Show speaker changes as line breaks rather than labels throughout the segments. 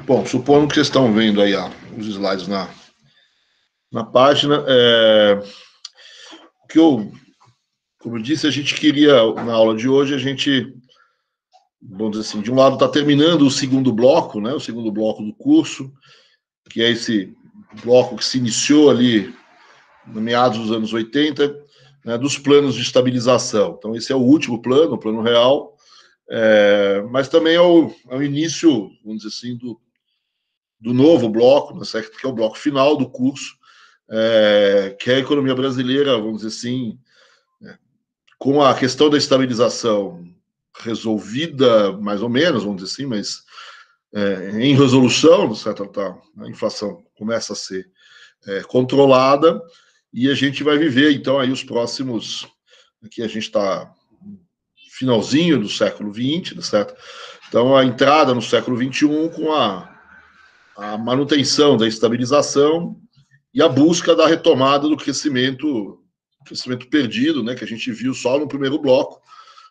Bom, supondo que vocês estão vendo aí os slides na página, o que como eu disse, a gente queria, na aula de hoje, a gente, vamos dizer assim, de um lado está terminando o segundo bloco, né, o segundo bloco do curso, que é esse bloco que se iniciou ali no meados dos anos 80, né, dos planos de estabilização. Então, esse é o último plano, o plano real, mas também é o início, vamos dizer assim, do novo bloco, né, que é o bloco final do curso, que é a economia brasileira, vamos dizer assim, com a questão da estabilização resolvida, mais ou menos, vamos dizer assim, mas em resolução, certo? A inflação começa a ser controlada e a gente vai viver, então, aí os próximos... Aqui a gente está finalzinho do século XX, certo? Então, a entrada no século XXI com a manutenção da estabilização e a busca da retomada do crescimento perdido, né, que a gente viu só no primeiro bloco,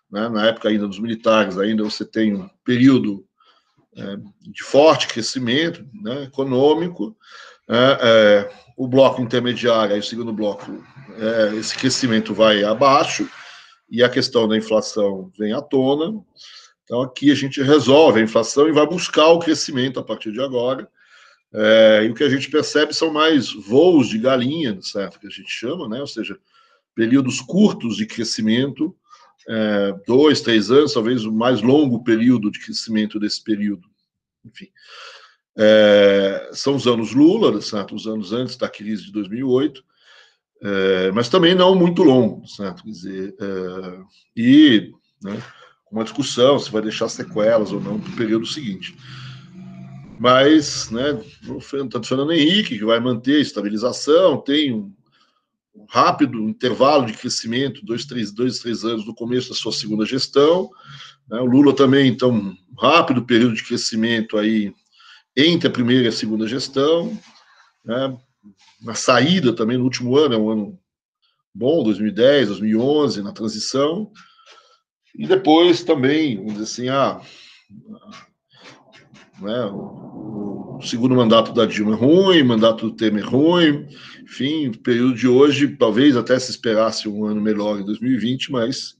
né, na época ainda dos militares, ainda você tem um período de forte crescimento, né, econômico, o bloco intermediário, aí o segundo bloco, esse crescimento vai abaixo e a questão da inflação vem à tona. Então aqui a gente resolve a inflação e vai buscar o crescimento a partir de agora. E o que a gente percebe são mais voos de galinha, certo? Que a gente chama, né? Ou seja, períodos curtos de crescimento, 2, 3 anos, talvez o mais longo período de crescimento desse período. Enfim, são os anos Lula, certo? Os anos antes da crise de 2008, mas também não muito longo, certo? Quer dizer, né, uma discussão se vai deixar sequelas ou não para o período seguinte. Mas, né, tanto o Fernando Henrique, que vai manter a estabilização, tem um rápido intervalo de crescimento, 2, 3 anos no começo da sua segunda gestão, né, o Lula também, então, um rápido período de crescimento aí entre a primeira e a segunda gestão, né, na saída também, no último ano, é um ano bom, 2010, 2011, na transição, e depois também, vamos dizer assim, né, o segundo mandato da Dilma é ruim, o mandato do Temer é ruim, enfim, o período de hoje, talvez até se esperasse um ano melhor em 2020, mas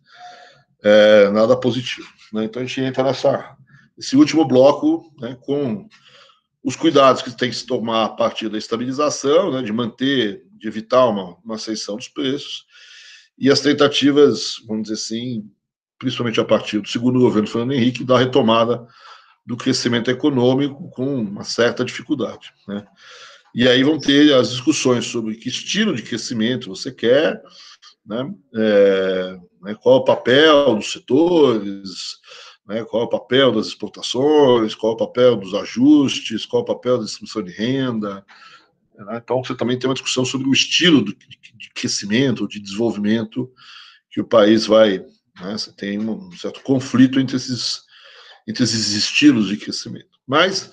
nada positivo. Né? Então a gente entra nesse último bloco, né, com os cuidados que tem que se tomar a partir da estabilização, né, de evitar uma ascensão dos preços, e as tentativas, vamos dizer assim, principalmente a partir do segundo governo Fernando Henrique, da retomada do crescimento econômico com uma certa dificuldade, né? E aí vão ter as discussões sobre que estilo de crescimento você quer, né? Qual é o papel dos setores, né? Qual é o papel das exportações, qual é o papel dos ajustes, qual é o papel da distribuição de renda, né? Então você também tem uma discussão sobre o estilo de crescimento, de desenvolvimento que o país vai, né? Você tem um certo conflito entre esses estilos de crescimento. Mas,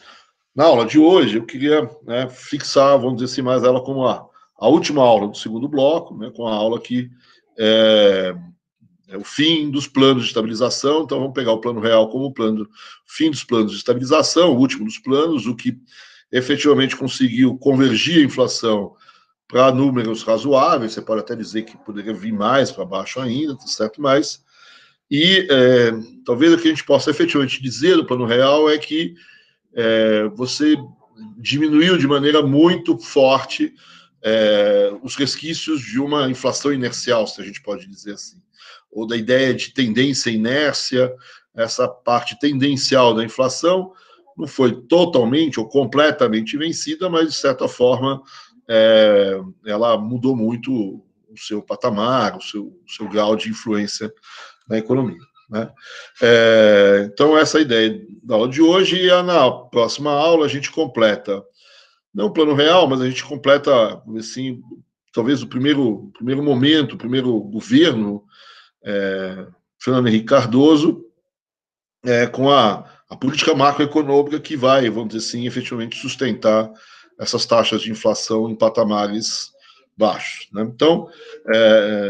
na aula de hoje, eu queria, né, fixar, vamos dizer assim, mais ela como a última aula do segundo bloco, né, com a aula que é o fim dos planos de estabilização. Então, vamos pegar o plano real como fim dos planos de estabilização, o último dos planos, o que efetivamente conseguiu convergir a inflação para números razoáveis. Você pode até dizer que poderia vir mais para baixo ainda, certo? Mas talvez o que a gente possa efetivamente dizer do plano real é que você diminuiu de maneira muito forte os resquícios de uma inflação inercial, se a gente pode dizer assim, ou da ideia de tendência e inércia. Essa parte tendencial da inflação não foi totalmente ou completamente vencida, mas, de certa forma, ela mudou muito o seu patamar, o seu grau de influência na economia, né? Então, essa é a ideia da aula de hoje, e na próxima aula a gente completa não o plano real, mas a gente completa, assim, talvez o primeiro momento, o primeiro governo, Fernando Henrique Cardoso, com a política macroeconômica que vai, vamos dizer assim, efetivamente sustentar essas taxas de inflação em patamares baixos, né? Então,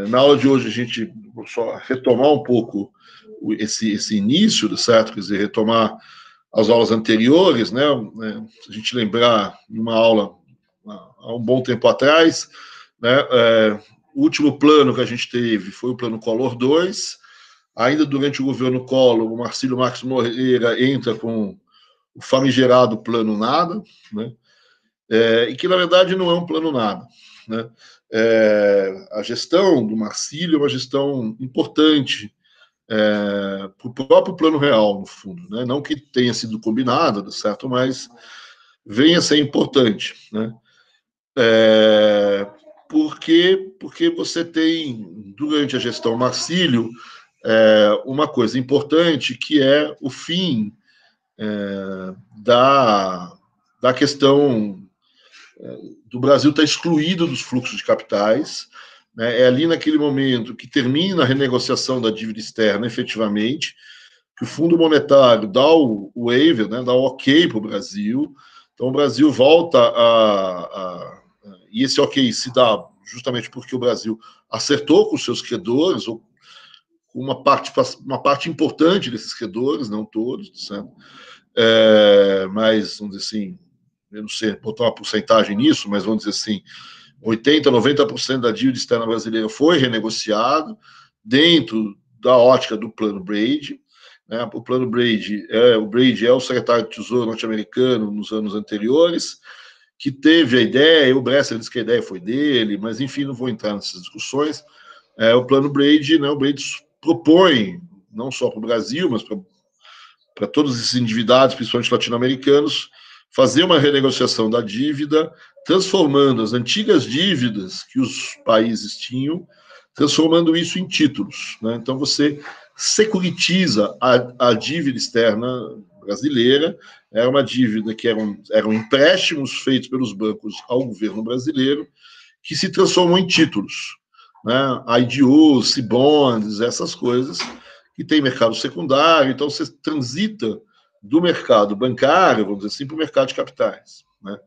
na aula de hoje, a gente vou só retomar um pouco esse início, certo? Quer dizer, retomar as aulas anteriores, né? Se a gente lembrar de uma aula há um bom tempo atrás, né? O último plano que a gente teve foi o plano Collor II. Ainda durante o governo Collor, o Marcílio Marques Moreira entra com o famigerado plano nada, né? E que, na verdade, não é um plano nada, né? A gestão do Marcílio é uma gestão importante para o próprio plano real, no fundo, né? Não que tenha sido combinado, certo? Mas vem a ser importante, né? Porque você tem, durante a gestão Marcílio, uma coisa importante que é o fim da questão do Brasil estar excluído dos fluxos de capitais, né? É ali naquele momento que termina a renegociação da dívida externa, efetivamente, que o Fundo Monetário dá o waiver, né, dá o ok para o Brasil. Então, o Brasil volta e esse ok se dá justamente porque o Brasil acertou com os seus credores, ou com uma parte importante desses credores, não todos, certo? Mas, vamos dizer assim, eu não sei botar uma porcentagem nisso, mas vamos dizer assim, 80%, 90% da dívida externa brasileira foi renegociado dentro da ótica do plano Brady, né? O plano Brady o Brady é o secretário de Tesouro norte-americano nos anos anteriores, que teve a ideia, o Bresser disse que a ideia foi dele, mas enfim, não vou entrar nessas discussões. O plano Brady, né, o Brady propõe, não só para o Brasil, mas para todos esses endividados, principalmente latino-americanos, fazer uma renegociação da dívida, transformando as antigas dívidas que os países tinham, transformando isso em títulos, né? Então, você securitiza a dívida externa brasileira. Era uma dívida que eram empréstimos feitos pelos bancos ao governo brasileiro, que se transformam em títulos, né? IDOs, C-bonds, essas coisas, que tem mercado secundário. Então, você transita do mercado bancário, vamos dizer assim, para o mercado de capitais, né?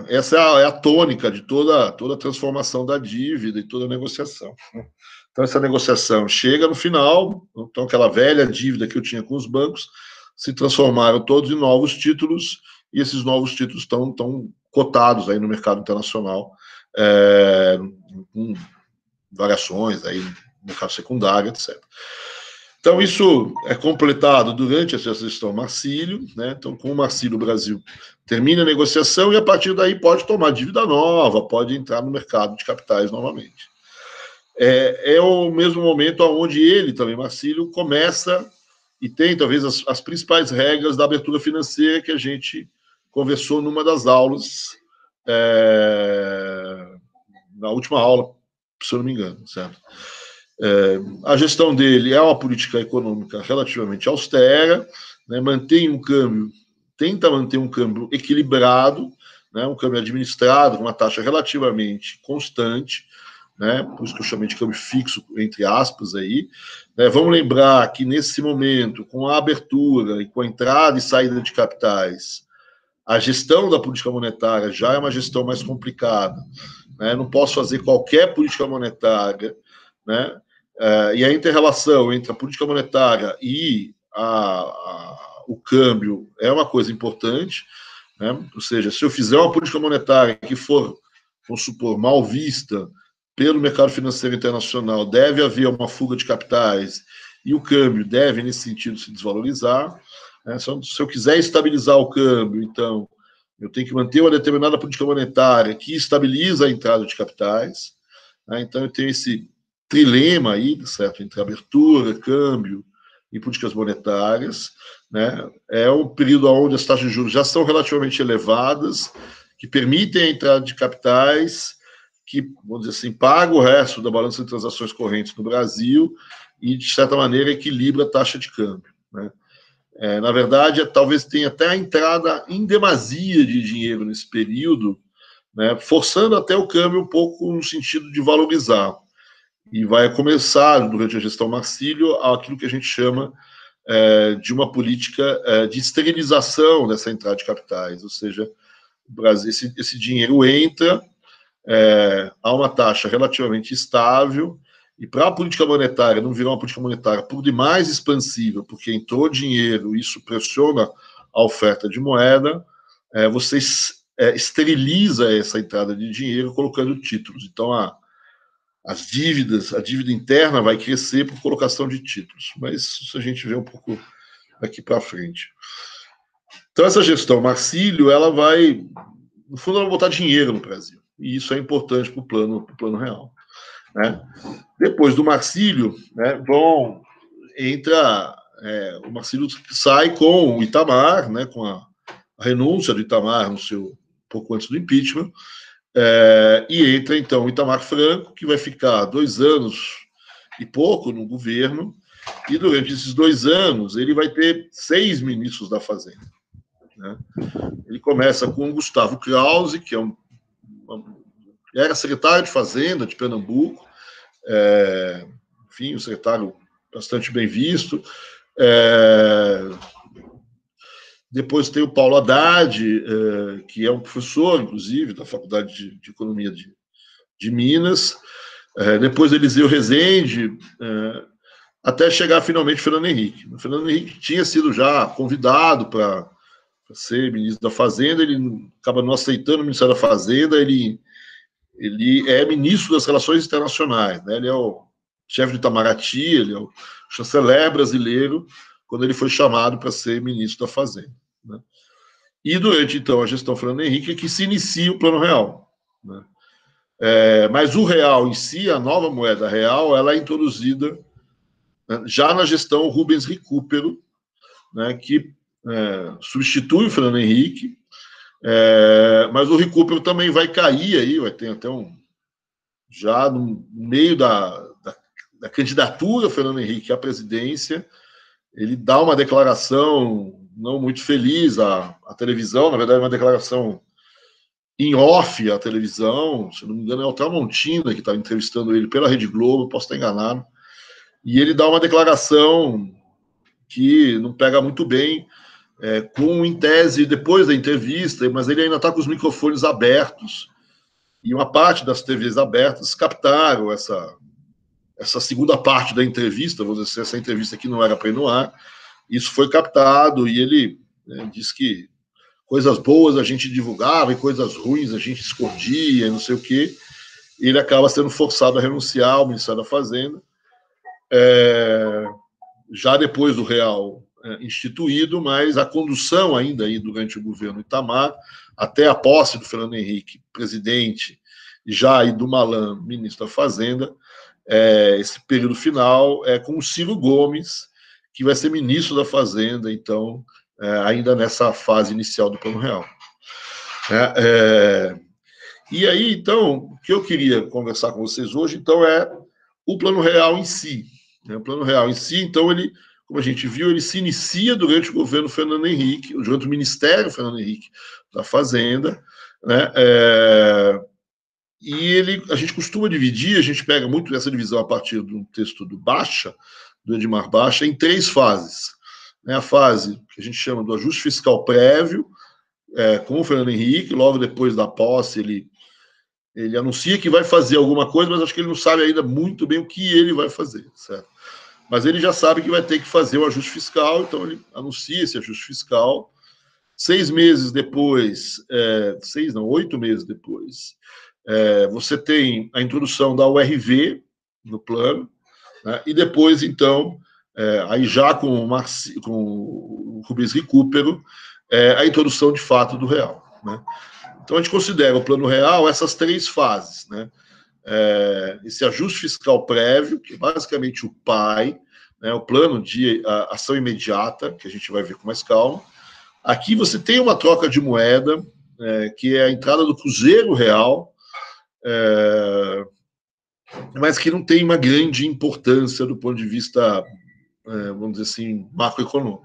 Essa é a tônica de toda a transformação da dívida e toda a negociação, né? Então, essa negociação chega no final, então aquela velha dívida que eu tinha com os bancos se transformaram todos em novos títulos, e esses novos títulos estão cotados aí no mercado internacional, com variações aí no mercado secundário, etc. Então, isso é completado durante essa gestão Marcílio, né? Então, com o Marcílio, o Brasil termina a negociação e, a partir daí, pode tomar dívida nova, pode entrar no mercado de capitais novamente. É o mesmo momento onde ele, também, Marcílio, começa e tem, talvez, as principais regras da abertura financeira que a gente conversou numa das aulas, na última aula, se eu não me engano, certo? A gestão dele é uma política econômica relativamente austera, né? Tenta manter um câmbio equilibrado, né? Um câmbio administrado com uma taxa relativamente constante, né? Por isso que eu chamei de câmbio fixo, entre aspas, aí, né? Vamos lembrar que nesse momento, com a abertura e com a entrada e saída de capitais, a gestão da política monetária já é uma gestão mais complicada, né? Não posso fazer qualquer política monetária, né? E a inter-relação entre a política monetária e o câmbio é uma coisa importante, né? Ou seja, se eu fizer uma política monetária que for, vamos supor, mal vista pelo mercado financeiro internacional, deve haver uma fuga de capitais e o câmbio deve, nesse sentido, se desvalorizar, né? Se eu quiser estabilizar o câmbio, então, eu tenho que manter uma determinada política monetária que estabiliza a entrada de capitais, né? Então, eu tenho esse trilema aí, certo? Entre abertura, câmbio e políticas monetárias, né? É um período onde as taxas de juros já são relativamente elevadas, que permitem a entrada de capitais, que, vamos dizer assim, paga o resto da balança de transações correntes no Brasil e, de certa maneira, equilibra a taxa de câmbio, né? Na verdade, talvez tenha até a entrada em demasia de dinheiro nesse período, né, forçando até o câmbio um pouco no sentido de valorizar. E vai começar, durante a gestão Marcílio, aquilo que a gente chama de uma política de esterilização dessa entrada de capitais, ou seja, o Brasil, esse dinheiro entra, há uma taxa relativamente estável, e para a política monetária não virar uma política monetária por demais expansiva, porque entrou dinheiro, isso pressiona a oferta de moeda, você esteriliza essa entrada de dinheiro colocando títulos. Então, a dívida interna vai crescer por colocação de títulos, mas isso a gente vê um pouco daqui para frente. Então, essa gestão Marcílio, ela vai, no fundo, ela vai botar dinheiro no Brasil, e isso é importante para o plano real. Né? Depois do Marcílio, né, o Marcílio sai com o Itamar, né, com a renúncia do Itamar pouco antes do impeachment, e entra então o Itamar Franco, que vai ficar 2 anos e pouco no governo, e durante esses 2 anos ele vai ter 6 ministros da Fazenda. Né? Ele começa com o Gustavo Krause, que era secretário de Fazenda de Pernambuco, enfim, um secretário bastante bem visto. Depois tem o Paulo Haddad, que é um professor, inclusive, da Faculdade de Economia de Minas. Depois Eliseu Rezende, até chegar finalmente Fernando Henrique. O Fernando Henrique tinha sido já convidado para ser ministro da Fazenda, ele acaba não aceitando o Ministério da Fazenda, ele é ministro das Relações Internacionais, né? Ele é o chefe do Itamaraty, ele é o chanceler brasileiro, quando ele foi chamado para ser ministro da Fazenda. Né? E durante, então, a gestão Fernando Henrique é que se inicia o Plano Real. Né? Mas o real em si, a nova moeda real, ela é introduzida, né, já na gestão Rubens Recupero, né, que substitui o Fernando Henrique, mas o Recupero também vai cair aí, vai ter até já no meio da candidatura Fernando Henrique à presidência, ele dá uma declaração não muito feliz à televisão, na verdade, uma declaração em off à televisão, se não me engano, é o Tramontina que está entrevistando ele pela Rede Globo, posso estar enganado, e ele dá uma declaração que não pega muito bem, em tese, depois da entrevista, mas ele ainda está com os microfones abertos, e uma parte das TVs abertas captaram essa segunda parte da entrevista, vou dizer, essa entrevista que não era para ir no ar, isso foi captado, e ele disse que coisas boas a gente divulgava e coisas ruins a gente escondia, não sei o quê. Ele acaba sendo forçado a renunciar ao Ministério da Fazenda, já depois do Real instituído, mas a condução ainda aí durante o governo Itamar, até a posse do Fernando Henrique, presidente, e já aí do Malan, ministro da Fazenda, esse período final é com o Ciro Gomes, que vai ser ministro da Fazenda, então, ainda nessa fase inicial do Plano Real. E aí, então, o que eu queria conversar com vocês hoje, então, é o Plano Real em si. O Plano Real em si, então, ele, como a gente viu, ele se inicia durante o governo Fernando Henrique, durante o Ministério Fernando Henrique da Fazenda, né? E a gente costuma dividir, a gente pega muito essa divisão a partir de um texto do Edmar Baixa, em 3 fases. A fase que a gente chama do ajuste fiscal prévio, com o Fernando Henrique, logo depois da posse, ele anuncia que vai fazer alguma coisa, mas acho que ele não sabe ainda muito bem o que ele vai fazer, certo? Mas ele já sabe que vai ter que fazer o ajuste fiscal, então ele anuncia esse ajuste fiscal. 6 meses depois, 8 meses depois, você tem a introdução da URV no plano, né? E depois, então, aí já com o Rubens Recupero, a introdução de fato do real. Né? Então, a gente considera o Plano Real essas 3 fases. Né? Esse ajuste fiscal prévio, que é basicamente o PAI, né? O plano de ação imediata, que a gente vai ver com mais calma. Aqui você tem uma troca de moeda, que é a entrada do Cruzeiro Real, mas que não tem uma grande importância do ponto de vista, vamos dizer assim, macroeconômico.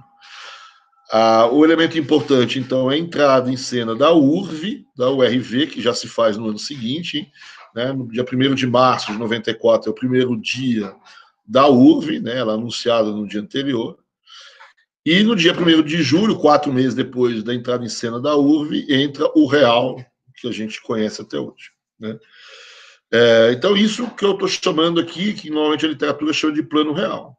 O elemento importante, então, é a entrada em cena da URV, da URV, que já se faz no ano seguinte, né? No dia 1º de março de 94 é o primeiro dia da URV, né? Ela é anunciada no dia anterior. E no dia 1º de julho, 4 meses depois da entrada em cena da URV, entra o real, que a gente conhece até hoje, né? Então, isso que eu estou chamando aqui, que normalmente a literatura chama de plano real.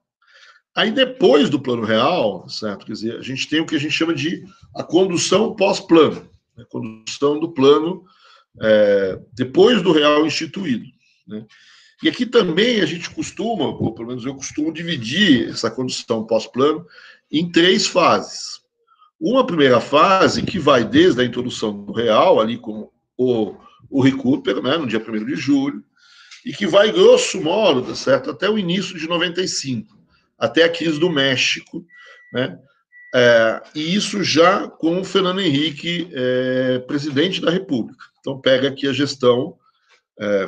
Aí, depois do plano real, certo? Quer dizer, a gente tem o que a gente chama de a condução pós-plano, a condução do plano depois do real instituído, né? E aqui também a gente costuma, ou pelo menos eu costumo dividir essa condução pós-plano em 3 fases. Uma primeira fase que vai desde a introdução do real, ali com o recupero, né, no dia 1º de julho, e que vai, grosso modo, tá certo, até o início de 95, até a crise do México, né? E isso já com o Fernando Henrique presidente da República. Então, pega aqui a gestão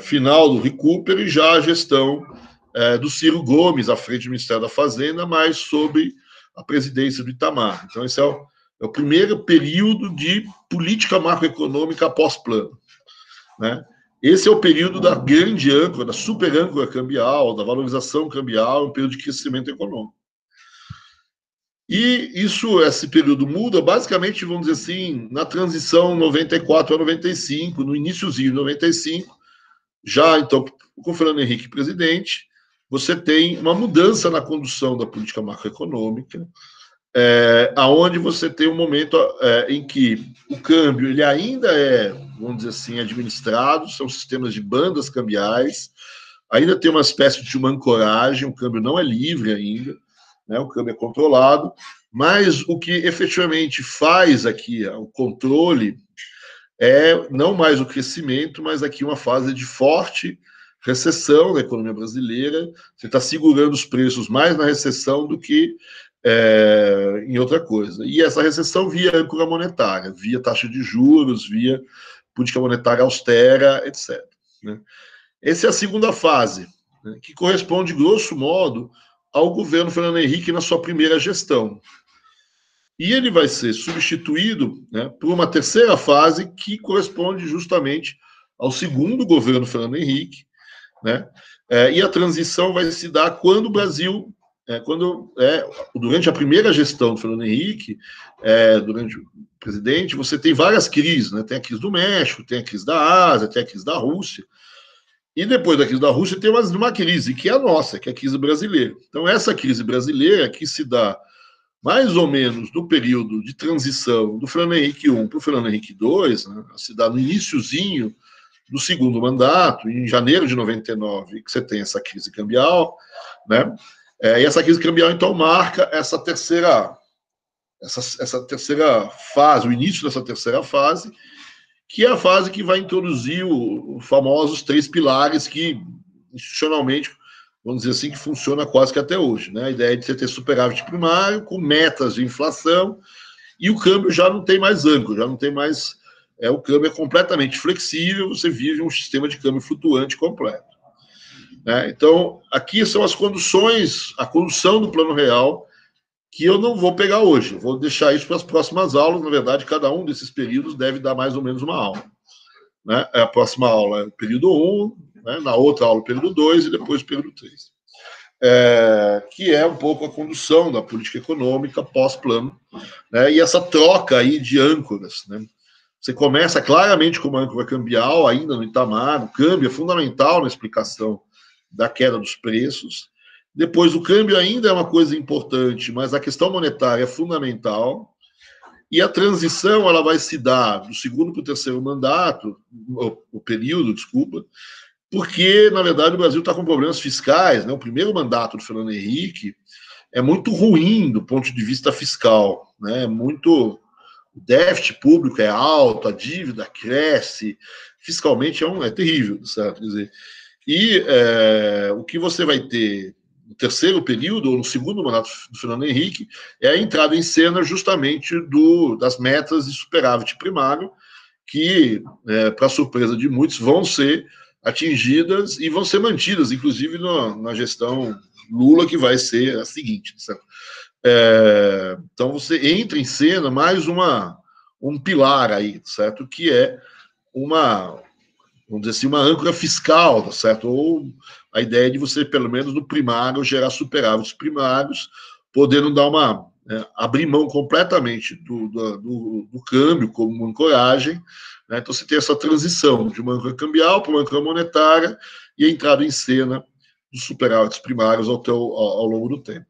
final do recupero e já a gestão do Ciro Gomes à frente do Ministério da Fazenda, mas sob a presidência do Itamar. Então, esse é o primeiro período de política macroeconômica pós-plano, né? Esse é o período da grande âncora, da super âncora cambial, da valorização cambial, um período de crescimento econômico. E esse período muda, basicamente, vamos dizer assim, na transição 94 a 95, no iníciozinho de 95, já, então, com o Fernando Henrique presidente, você tem uma mudança na condução da política macroeconômica, aonde você tem um momento em que o câmbio ele ainda vamos dizer assim, administrado, são sistemas de bandas cambiais, ainda tem uma espécie de uma ancoragem, o câmbio não é livre ainda, né, o câmbio é controlado, mas o que efetivamente faz aqui o controle não mais o crescimento, mas aqui uma fase de forte recessão da economia brasileira. Você está segurando os preços mais na recessão do que em outra coisa. E essa recessão via âncora monetária, via taxa de juros, via política monetária austera, etc., né? Essa é a segunda fase, né, que corresponde, grosso modo, ao governo Fernando Henrique na sua primeira gestão. E ele vai ser substituído, né, por uma terceira fase que corresponde justamente ao segundo governo Fernando Henrique, né? E a transição vai se dar quando o Brasil, durante a primeira gestão do Fernando Henrique, durante o presidente, você tem várias crises, né? Tem a crise do México, tem a crise da Ásia, tem a crise da Rússia. E depois da crise da Rússia tem uma crise que é a nossa, que é a crise brasileira. Então, essa crise brasileira que se dá mais ou menos no período de transição do Fernando Henrique I para o Fernando Henrique II, né, se dá no iniciozinho do segundo mandato, em janeiro de 99, que você tem essa crise cambial, né? E essa crise cambial, então, marca essa terceira fase, o início dessa terceira fase, que é a fase que vai introduzir os famosos 3 pilares que, institucionalmente, vamos dizer assim, que funciona quase que até hoje, né? A ideia de você ter superávit primário, com metas de inflação, e o câmbio já não tem mais âncora, já não tem mais... o câmbio é completamente flexível, você vive um sistema de câmbio flutuante completo, né? Então, aqui são as conduções, a condução do plano real, que eu não vou pegar hoje, vou deixar isso para as próximas aulas. Na verdade, cada um desses períodos deve dar mais ou menos uma aula, né? A próxima aula é o período 1, né? Na outra aula o período 2 e depois o período 3. Que é um pouco a condução da política econômica pós-plano, né? E essa troca aí de âncoras, né? Você começa claramente com uma âncora cambial, ainda no Itamar, o câmbio é fundamental na explicação da queda dos preços. Depois, o câmbio ainda é uma coisa importante, mas a questão monetária é fundamental. E a transição ela vai se dar do segundo para o terceiro mandato, o período, desculpa, porque, na verdade, o Brasil está com problemas fiscais, né? O primeiro mandato do Fernando Henrique é muito ruim do ponto de vista fiscal, né? O déficit público é alto, a dívida cresce, fiscalmente é terrível, certo? Quer dizer, e o que você vai ter no terceiro período, ou no segundo mandato do Fernando Henrique, é a entrada em cena justamente das metas de superávit primário, que, para surpresa de muitos, vão ser atingidas e vão ser mantidas, inclusive na gestão Lula, que vai ser a seguinte, certo? Então você entra em cena mais um pilar aí, certo? Que é vamos dizer assim, uma âncora fiscal, tá certo? Ou a ideia de você, pelo menos no primário, gerar superávites primários, podendo dar abrir mão completamente do câmbio como ancoragem, né? Então você tem essa transição de uma âncora cambial para uma âncora monetária e a entrada em cena dos superávites primários ao longo do tempo.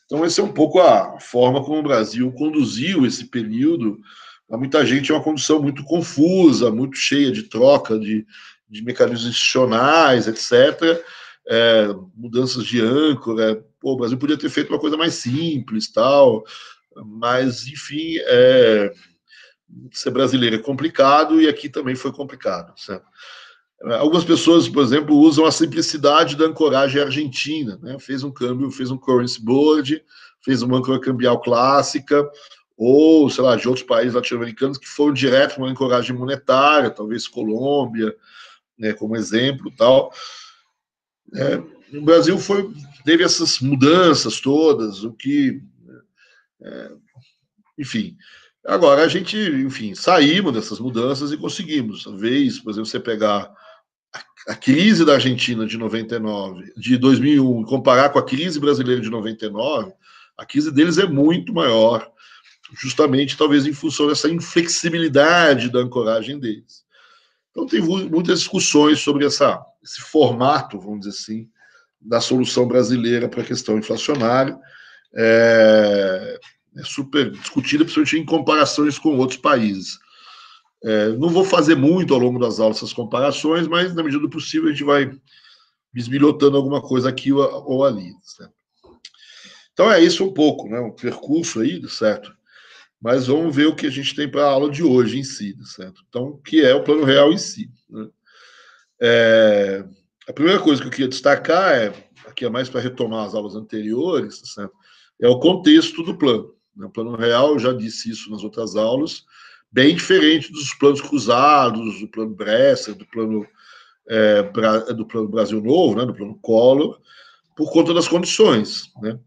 Então, essa é um pouco a forma como o Brasil conduziu esse período. Para muita gente é uma condição muito confusa, muito cheia de troca de mecanismos institucionais, etc. Mudanças de âncora. Pô, o Brasil podia ter feito uma coisa mais simples, tal, mas, enfim, ser brasileiro é complicado e aqui também foi complicado, certo? Algumas pessoas, por exemplo, usam a simplicidade da ancoragem argentina, né? Fez um câmbio, fez um currency board, fez uma âncora cambial clássica, ou, sei lá, de outros países latino-americanos que foram direto para uma ancoragem monetária, talvez Colômbia, né, como exemplo, tal. O Brasil teve essas mudanças todas, o que, enfim. Agora a gente, enfim, saímos dessas mudanças e conseguimos. Talvez, por exemplo, você pegar a crise da Argentina de 99, de 2001, comparar com a crise brasileira de 99, a crise deles é muito maior, justamente talvez em função dessa inflexibilidade da ancoragem deles. Então tem muitas discussões sobre esse formato, vamos dizer assim, da solução brasileira para a questão inflacionária. É super discutida, principalmente em comparações com outros países. Não vou fazer muito ao longo das aulas essas comparações, mas na medida do possível a gente vai bisbilhotando alguma coisa aqui ou ali, certo? Então é isso um pouco, né? Um percurso aí, certo? Mas vamos ver o que a gente tem para a aula de hoje em si, certo? Então, o que é o Plano Real em si, né? A primeira coisa que eu queria destacar aqui é mais para retomar as aulas anteriores, certo? É o contexto do plano. O Plano Real, eu já disse isso nas outras aulas, bem diferente dos planos cruzados, do plano Bresser, do plano Brasil Novo, né, do plano Collor, por conta das condições, né?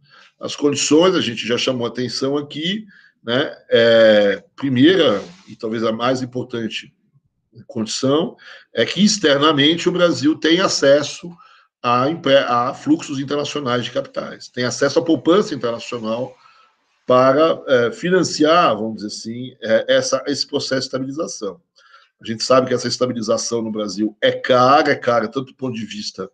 As condições, a gente já chamou atenção aqui, né? Primeira, e talvez a mais importante condição, é que externamente o Brasil tem acesso a fluxos internacionais de capitais, tem acesso à poupança internacional para financiar, vamos dizer assim, esse processo de estabilização. A gente sabe que essa estabilização no Brasil é cara tanto do ponto de vista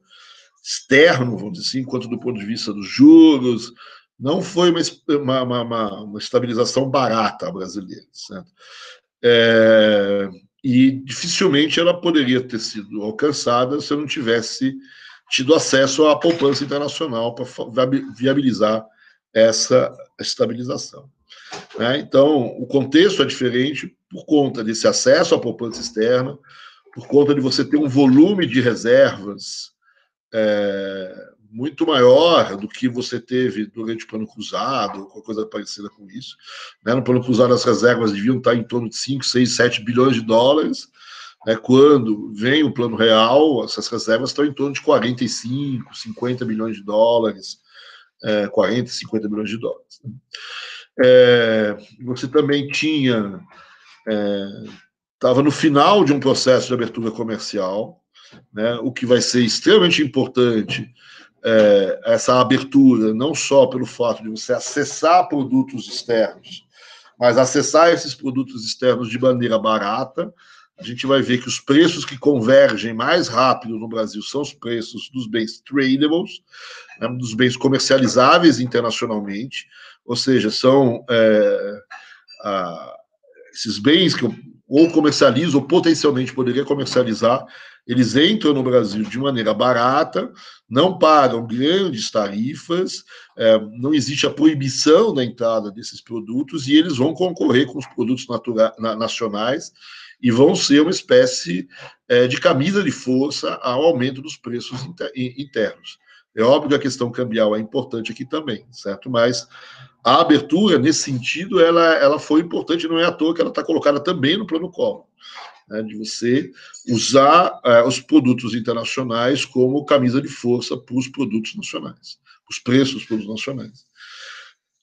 externo, vamos dizer assim, quanto do ponto de vista dos juros. Não foi uma estabilização barata brasileira, certo? E dificilmente ela poderia ter sido alcançada se eu não tivesse tido acesso à poupança internacional para viabilizar essa estabilização. Então, o contexto é diferente por conta desse acesso à poupança externa, por conta de você ter um volume de reservas muito maior do que você teve durante o plano cruzado, ou coisa parecida com isso. No plano cruzado, as reservas deviam estar em torno de 5, 6, 7 bilhões de dólares. Quando vem o plano real, essas reservas estão em torno de 45, 50 bilhões de dólares, 40, 50 bilhões de dólares. Você também estava no final de um processo de abertura comercial, né, o que vai ser extremamente importante, essa abertura, não só pelo fato de você acessar produtos externos, mas acessar esses produtos externos de maneira barata. A gente vai ver que os preços que convergem mais rápido no Brasil são os preços dos bens tradables, né, dos bens comercializáveis internacionalmente, ou seja, são esses bens que eu ou comercializo ou potencialmente poderia comercializar, eles entram no Brasil de maneira barata, não pagam grandes tarifas, não existe a proibição da entrada desses produtos e eles vão concorrer com os produtos nacionais e vão ser uma espécie de camisa de força ao aumento dos preços internos. É óbvio que a questão cambial é importante aqui também, certo? Mas a abertura, nesse sentido, ela foi importante, não é à toa que ela está colocada também no plano Collor, né, de você usar os produtos internacionais como camisa de força para os produtos nacionais, os preços dos produtos nacionais.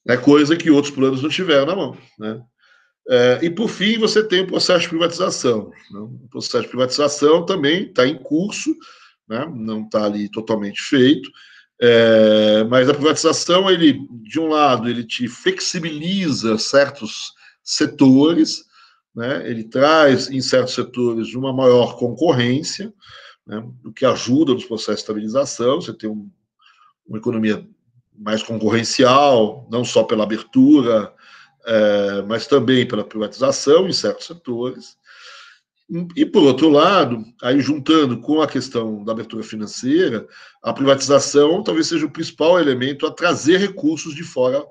né, coisa que outros planos não tiveram na mão, né? E, por fim, você tem o processo de privatização. Né? O processo de privatização também está em curso, né? Não está ali totalmente feito, mas a privatização, ele, de um lado, ele te flexibiliza certos setores, né? Ele traz, em certos setores, uma maior concorrência, né? O que ajuda nos processos de estabilização, você tem uma economia mais concorrencial, não só pela abertura, mas também pela privatização em certos setores. E, por outro lado, aí juntando com a questão da abertura financeira, a privatização talvez seja o principal elemento a trazer recursos de fora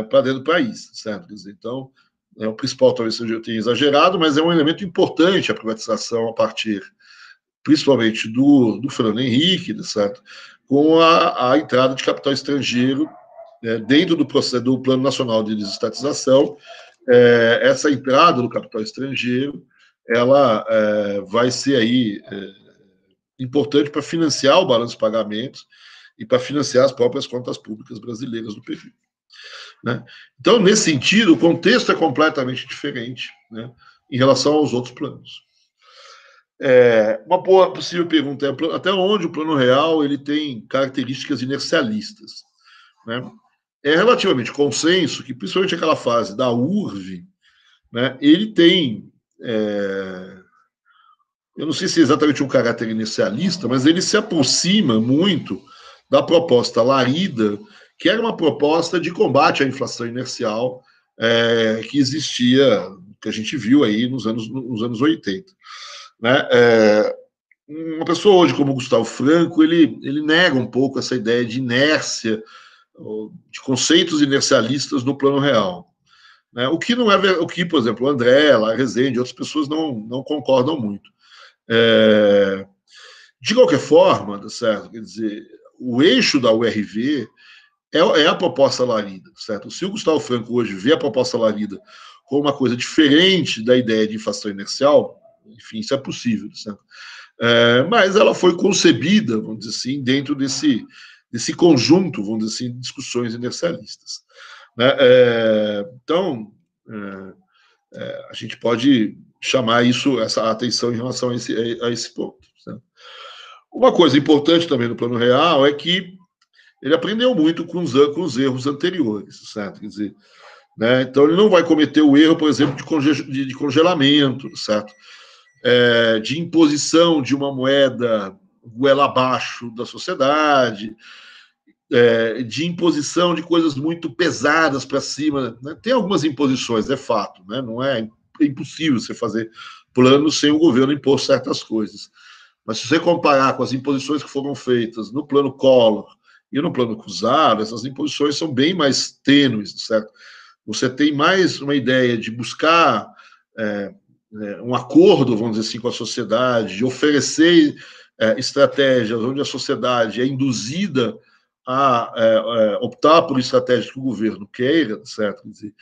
para dentro do país, certo? Então, o principal talvez seja, eu tenha exagerado, mas é um elemento importante a privatização a partir, principalmente, do Fernando Henrique, certo? Com a entrada de capital estrangeiro dentro do processo do Plano Nacional de Desestatização. Essa entrada do capital estrangeiro, ela vai ser aí importante para financiar o balanço de pagamentos e para financiar as próprias contas públicas brasileiras do período, né? Então, nesse sentido, o contexto é completamente diferente, né, em relação aos outros planos. Uma boa possível pergunta é até onde o Plano Real ele tem características inercialistas, né? É relativamente consenso que, principalmente aquela fase da URV, né, ele tem, eu não sei se é exatamente um caráter inicialista, mas ele se aproxima muito da proposta Larida, que era uma proposta de combate à inflação inercial que existia, que a gente viu aí nos anos 80. Né? Uma pessoa hoje como Gustavo Franco, ele nega um pouco essa ideia de inércia, de conceitos inercialistas no Plano Real. Né? O que não é o que, por exemplo, o André, a Rezende, outras pessoas não concordam muito. De qualquer forma, certo? Quer dizer, o eixo da URV é a proposta Larida, certo? Se o Gustavo Franco hoje vê a proposta Larida como uma coisa diferente da ideia de inflação inercial, enfim, isso é possível, certo? Mas ela foi concebida, vamos dizer assim, dentro desse conjunto, vamos dizer assim, de discussões inercialistas. Né? Então, a gente pode chamar essa atenção em relação a esse ponto. Certo? Uma coisa importante também no Plano Real é que ele aprendeu muito com os erros anteriores, certo? Quer dizer, né? Então ele não vai cometer o erro, por exemplo, de congelamento, certo? De imposição de uma moeda goela abaixo da sociedade, de imposição de coisas muito pesadas para cima. Né? Tem algumas imposições, é fato, né? Não é impossível você fazer planos sem o governo impor certas coisas. Mas se você comparar com as imposições que foram feitas no plano Collor e no plano Cruzado, essas imposições são bem mais tênues, certo? Você tem mais uma ideia de buscar um acordo, vamos dizer assim, com a sociedade, de oferecer estratégias onde a sociedade é induzida a optar por estratégias que o governo queira, certo? Quer dizer,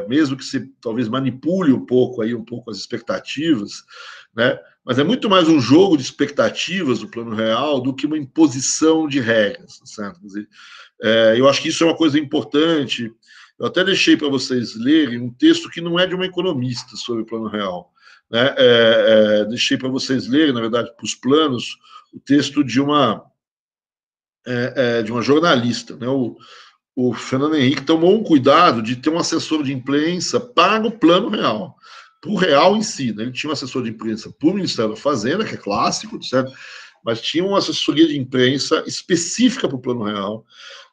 mesmo que se talvez manipule um pouco as expectativas, né? Mas é muito mais um jogo de expectativas do Plano Real do que uma imposição de regras, certo? Quer dizer, eu acho que isso é uma coisa importante. Eu até deixei para vocês lerem um texto que não é de uma economista sobre o Plano Real. Né? Deixei para vocês lerem, na verdade, para os planos, o texto de uma jornalista. Né? O Fernando Henrique tomou um cuidado de ter um assessor de imprensa para o Plano Real, para o Real em si. Né? Ele tinha um assessor de imprensa para o Ministério da Fazenda, que é clássico, certo? Mas tinha uma assessoria de imprensa específica para o Plano Real,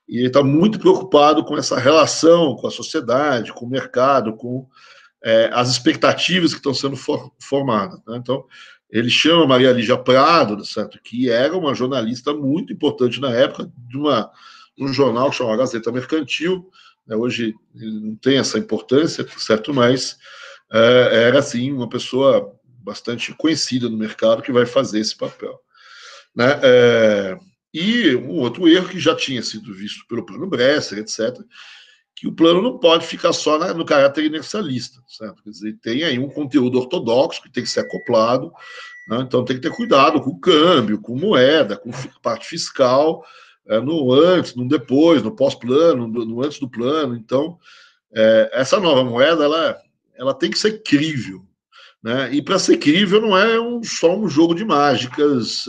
e ele está muito preocupado com essa relação com a sociedade, com o mercado, com as expectativas que estão sendo formadas. Né? Então, ele chama Maria Lígia Prado, certo? Que era uma jornalista muito importante na época, de um jornal que chama Gazeta Mercantil. Né? Hoje ele não tem essa importância, certo? Mas era, assim, uma pessoa bastante conhecida no mercado que vai fazer esse papel. Né? E um outro erro que já tinha sido visto pelo plano Bresser, etc., que o plano não pode ficar só no caráter inercialista, certo? Quer dizer, tem aí um conteúdo ortodoxo que tem que ser acoplado, né? Então tem que ter cuidado com o câmbio, com moeda, com parte fiscal, no antes, no depois, no pós-plano, no antes do plano. Então, essa nova moeda, ela tem que ser crível, né? E para ser crível não é só um jogo de mágicas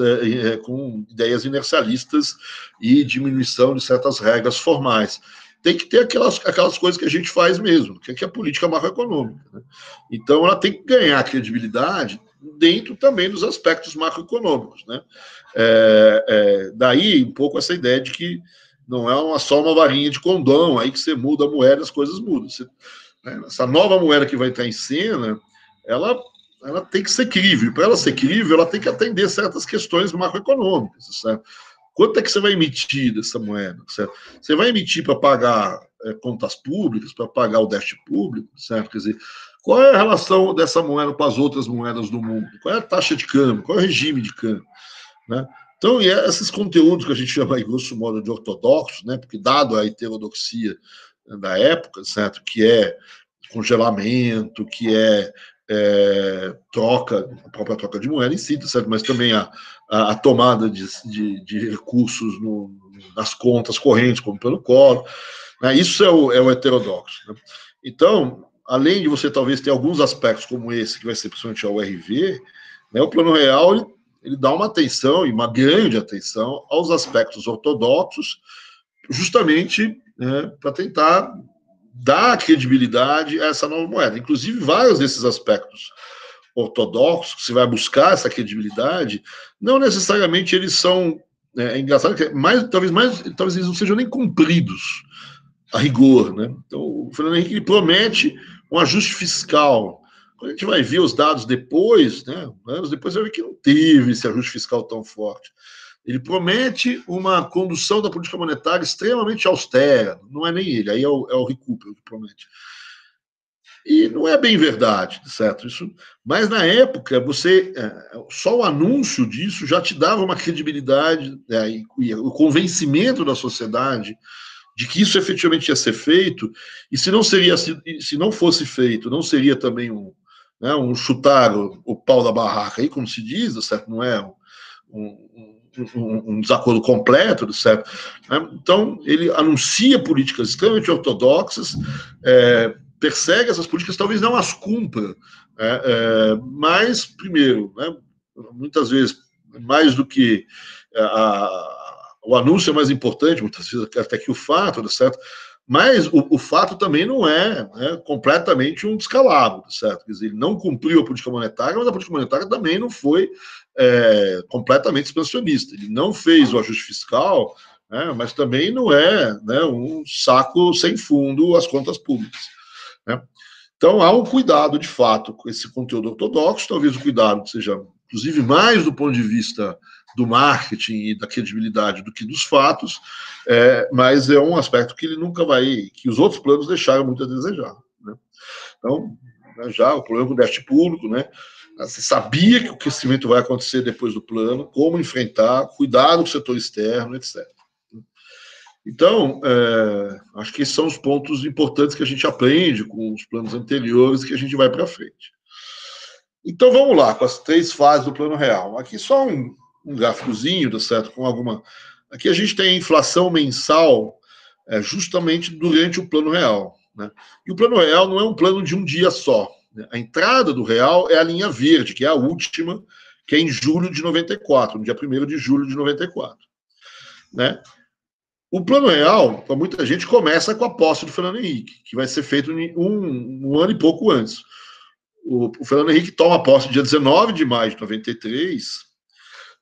com ideias inercialistas e diminuição de certas regras formais. Tem que ter aquelas coisas que a gente faz mesmo, que é a política macroeconômica, né? Então, ela tem que ganhar credibilidade dentro também dos aspectos macroeconômicos, né? Daí um pouco essa ideia de que não é só uma varinha de condão, aí que você muda a moeda, as coisas mudam. Essa nova moeda que vai estar em cena, ela tem que ser crível. Para ela ser crível, ela tem que atender certas questões macroeconômicas, certo? Quanto é que você vai emitir dessa moeda, certo? Você vai emitir para pagar contas públicas, para pagar o déficit público, certo? Quer dizer, qual é a relação dessa moeda com as outras moedas do mundo? Qual é a taxa de câmbio? Qual é o regime de câmbio? Né? Então, esses conteúdos que a gente chama, em grosso modo, de ortodoxos, né? Porque dado a heterodoxia da época, certo? Que é congelamento, que é a própria troca de moeda em si, certo? Mas também a tomada de recursos nas contas correntes, como pelo Collor, né? Isso é o heterodoxo. Né? Então, além de você talvez ter alguns aspectos como esse, que vai ser principalmente a URV, né, o Plano Real ele dá uma atenção, e uma grande atenção, aos aspectos ortodoxos, justamente para tentar dar credibilidade a essa nova moeda. Inclusive, vários desses aspectos ortodoxos, que você vai buscar essa credibilidade, não necessariamente eles são... É engraçado que talvez eles não sejam nem cumpridos a rigor, né? Então, o Fernando Henrique promete um ajuste fiscal. Quando a gente vai ver os dados depois, né, anos depois, vai ver que não teve esse ajuste fiscal tão forte. Ele promete uma condução da política monetária extremamente austera. Não é nem ele, aí é o Recupero que promete. E não é bem verdade, certo? Mas na época, só o anúncio disso já te dava uma credibilidade e o convencimento da sociedade de que isso efetivamente ia ser feito, e se não fosse feito, não seria também um chutar o pau da barraca, aí, como se diz, certo? Não é um desacordo completo, certo? Então, ele anuncia políticas extremamente ortodoxas, persegue essas políticas, talvez não as cumpra, mas, primeiro, né, muitas vezes, mais do que o anúncio é mais importante, muitas vezes, até que o fato, certo? Mas o fato também não é completamente um descalabro, certo? Quer dizer, ele não cumpriu a política monetária, mas a política monetária também não foi completamente expansionista. Ele não fez o ajuste fiscal, mas também não é um saco sem fundo as contas públicas. Né? Então, há um cuidado, de fato, com esse conteúdo ortodoxo, talvez o cuidado seja, inclusive, mais do ponto de vista do marketing e da credibilidade do que dos fatos, mas é um aspecto que ele nunca vai, que os outros planos deixaram muito a desejar. Né? Então, já o problema do déficit público, né? Você sabia que o crescimento vai acontecer depois do plano, como enfrentar, cuidado com o setor externo, etc. Então, acho que esses são os pontos importantes que a gente aprende com os planos anteriores que a gente vai para frente. Então, vamos lá, com as 3 fases do Plano Real. Aqui só um gráficozinho, tá certo? Com alguma... Aqui a gente tem a inflação mensal justamente durante o Plano Real. Né? E o Plano Real não é um plano de um dia só. Né? A entrada do Real é a linha verde, que é a última, que é em julho de 94, no dia 1º de julho de 94. Né? O Plano Real, para muita gente, começa com a posse do Fernando Henrique, que vai ser feito um ano e pouco antes. O Fernando Henrique toma posse dia 19 de maio de 93,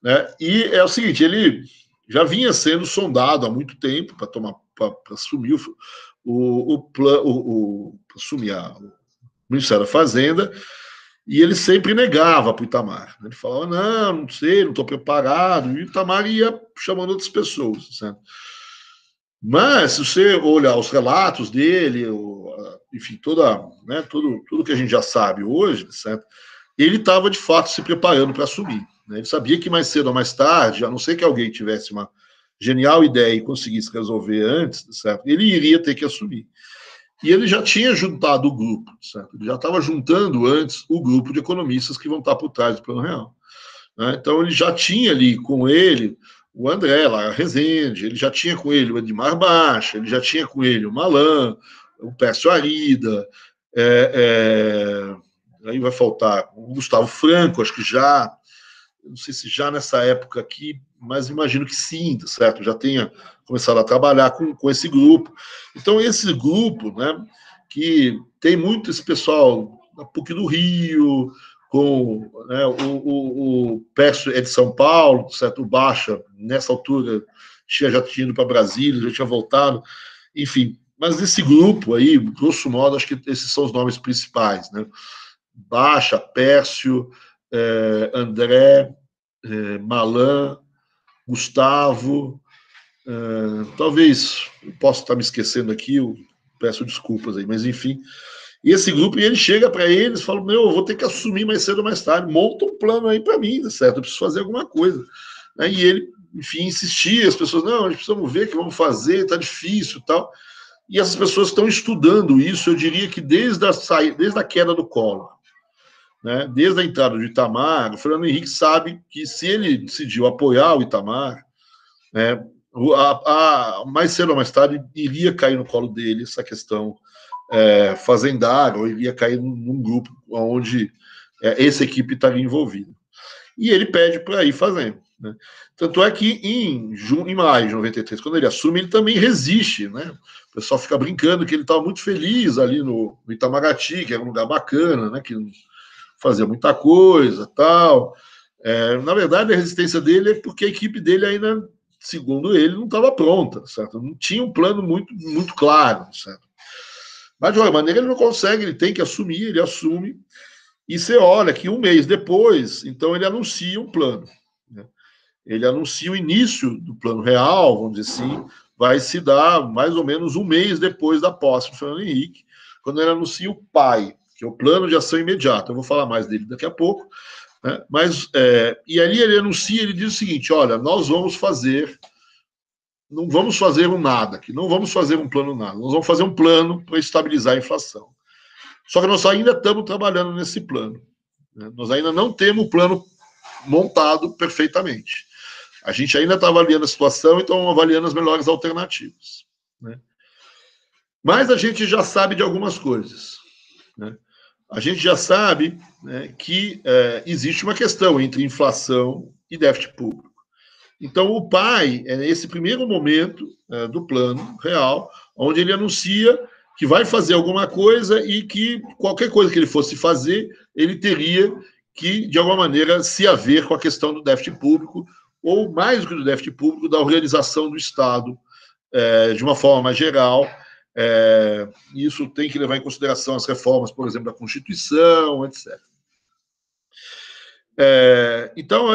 né? E é o seguinte, ele já vinha sendo sondado há muito tempo para assumir o Ministério da Fazenda, e ele sempre negava para o Itamar. Ele falava, não sei, não estou preparado, e o Itamar ia chamando outras pessoas, certo? Mas, se você olhar os relatos dele, enfim, tudo que a gente já sabe hoje, certo? Ele estava, de fato, se preparando para assumir. Né? Ele sabia que mais cedo ou mais tarde, a não ser que alguém tivesse uma genial ideia e conseguisse resolver antes, certo? Ele iria ter que assumir. E ele já tinha juntado o grupo, certo? Ele já estava juntando antes o grupo de economistas que vão estar por trás do Plano Real. Né? Então, ele já tinha ali com ele o André Lara Rezende, ele já tinha com ele o Edmar Baixa, ele já tinha com ele o Malan, o Pércio Arida, aí vai faltar o Gustavo Franco, acho que já, não sei se já nessa época aqui, mas imagino que sim, certo? Já tenha começado a trabalhar com esse grupo. Então, esse grupo, né, que tem muito esse pessoal da PUC do Rio, com, né, o Pércio é de São Paulo, certo? O Baixa, nessa altura, já tinha ido para Brasília, já tinha voltado, enfim. Mas esse grupo aí, grosso modo, acho que esses são os nomes principais, né? Baixa, Pércio, André, Malan, Gustavo, talvez, eu posso estar me esquecendo aqui, eu peço desculpas aí, mas enfim. E esse grupo, e ele chega para eles, fala, meu, eu vou ter que assumir mais cedo ou mais tarde, monta um plano aí para mim, certo? Eu preciso fazer alguma coisa. E ele, enfim, insistia, as pessoas, não, a gente precisa ver o que vamos fazer, tá difícil e tal. E essas pessoas estão estudando isso, eu diria que desde a queda do Collor, né? Desde a entrada do Itamar, o Fernando Henrique sabe que se ele decidiu apoiar o Itamar, né, mais cedo ou mais tarde iria cair no colo dele essa questão fazendária, ou iria cair num grupo onde essa equipe estaria envolvida. E ele pede para ir fazendo. Né? Tanto é que em maio de 93, quando ele assume, ele também resiste. Né? O pessoal fica brincando que ele estava muito feliz ali no Itamaraty, que era um lugar bacana, né? Que fazia muita coisa, tal. Na verdade, a resistência dele é porque a equipe dele ainda, segundo ele, não estava pronta, certo? Não tinha um plano muito, muito claro, certo? Mas, de alguma maneira, ele não consegue, ele tem que assumir, ele assume, e você olha que um mês depois, então ele anuncia um plano. Né? Ele anuncia o início do plano real, vamos dizer assim, vai se dar mais ou menos um mês depois da posse do Fernando Henrique, quando ele anuncia o PAI, que é o Plano de Ação Imediata. Eu vou falar mais dele daqui a pouco. Né? Mas, e ali ele anuncia, ele diz o seguinte, olha, nós vamos fazer, não vamos fazer um nada aqui, não vamos fazer um plano nada, nós vamos fazer um plano para estabilizar a inflação. Só que nós ainda estamos trabalhando nesse plano. Né? Nós ainda não temos o plano montado perfeitamente. A gente ainda está avaliando a situação e estamos avaliando as melhores alternativas. Né? Mas a gente já sabe de algumas coisas. Né? A gente já sabe, né, que existe uma questão entre inflação e déficit público. Então, o PAI é esse primeiro momento do plano real, onde ele anuncia que vai fazer alguma coisa e que qualquer coisa que ele fosse fazer, ele teria que, de alguma maneira, se haver com a questão do déficit público, ou mais do que do déficit público, da organização do Estado de uma forma mais geral. Isso tem que levar em consideração as reformas, por exemplo, da Constituição, etc. Então,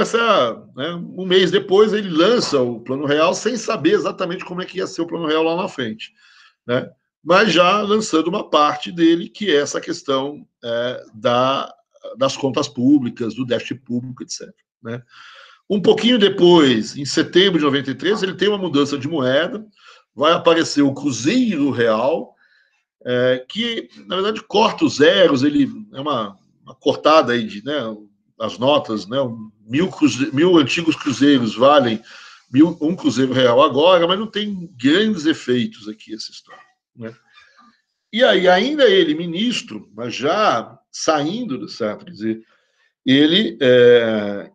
um mês depois, ele lança o Plano Real sem saber exatamente como é que ia ser o Plano Real lá na frente. Né? Mas já lançando uma parte dele, que é essa questão das contas públicas, do déficit público, etc. Né? Um pouquinho depois, em setembro de 93, ele tem uma mudança de moeda, vai aparecer o Cruzeiro Real, que, na verdade, corta os zeros, ele é uma cortada aí de, né, as notas, né, 1.000 antigos cruzeiros valem um cruzeiro real agora, mas não tem grandes efeitos aqui essa história. Né? E aí, ainda ele, ministro, mas já saindo, certo? Quer dizer, ele,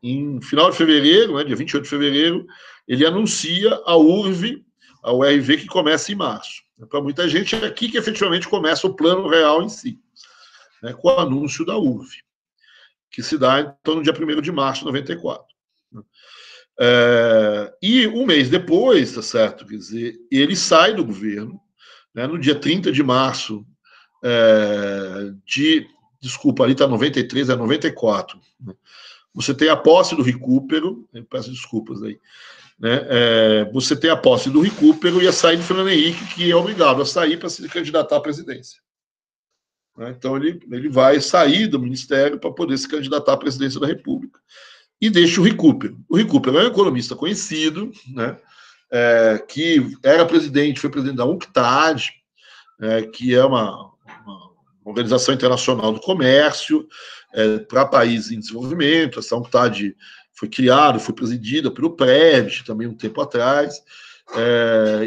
em final de fevereiro, né, dia 28 de fevereiro, ele anuncia a URV, a URV, que começa em março. Para muita gente, é aqui que efetivamente começa o plano real em si, né, com o anúncio da URV, que se dá então no dia 1º de março de 94. E um mês depois, tá certo? Quer dizer, ele sai do governo, né, no dia 30 de março desculpa, ali está 93, 94. Né? Você tem a posse do recupero, eu peço desculpas aí, né? Você tem a posse do recupero e a saída do Fernando Henrique, que é obrigado a sair para se candidatar à presidência. Né? Então, ele vai sair do ministério para poder se candidatar à presidência da República. E deixa o recupero. O recupero é um economista conhecido, né? Que era presidente, foi presidente da UNCTAD, que é uma Organização Internacional do Comércio, para países em desenvolvimento. Essa UNCTAD foi criado, foi presidida pelo Previtt também um tempo atrás,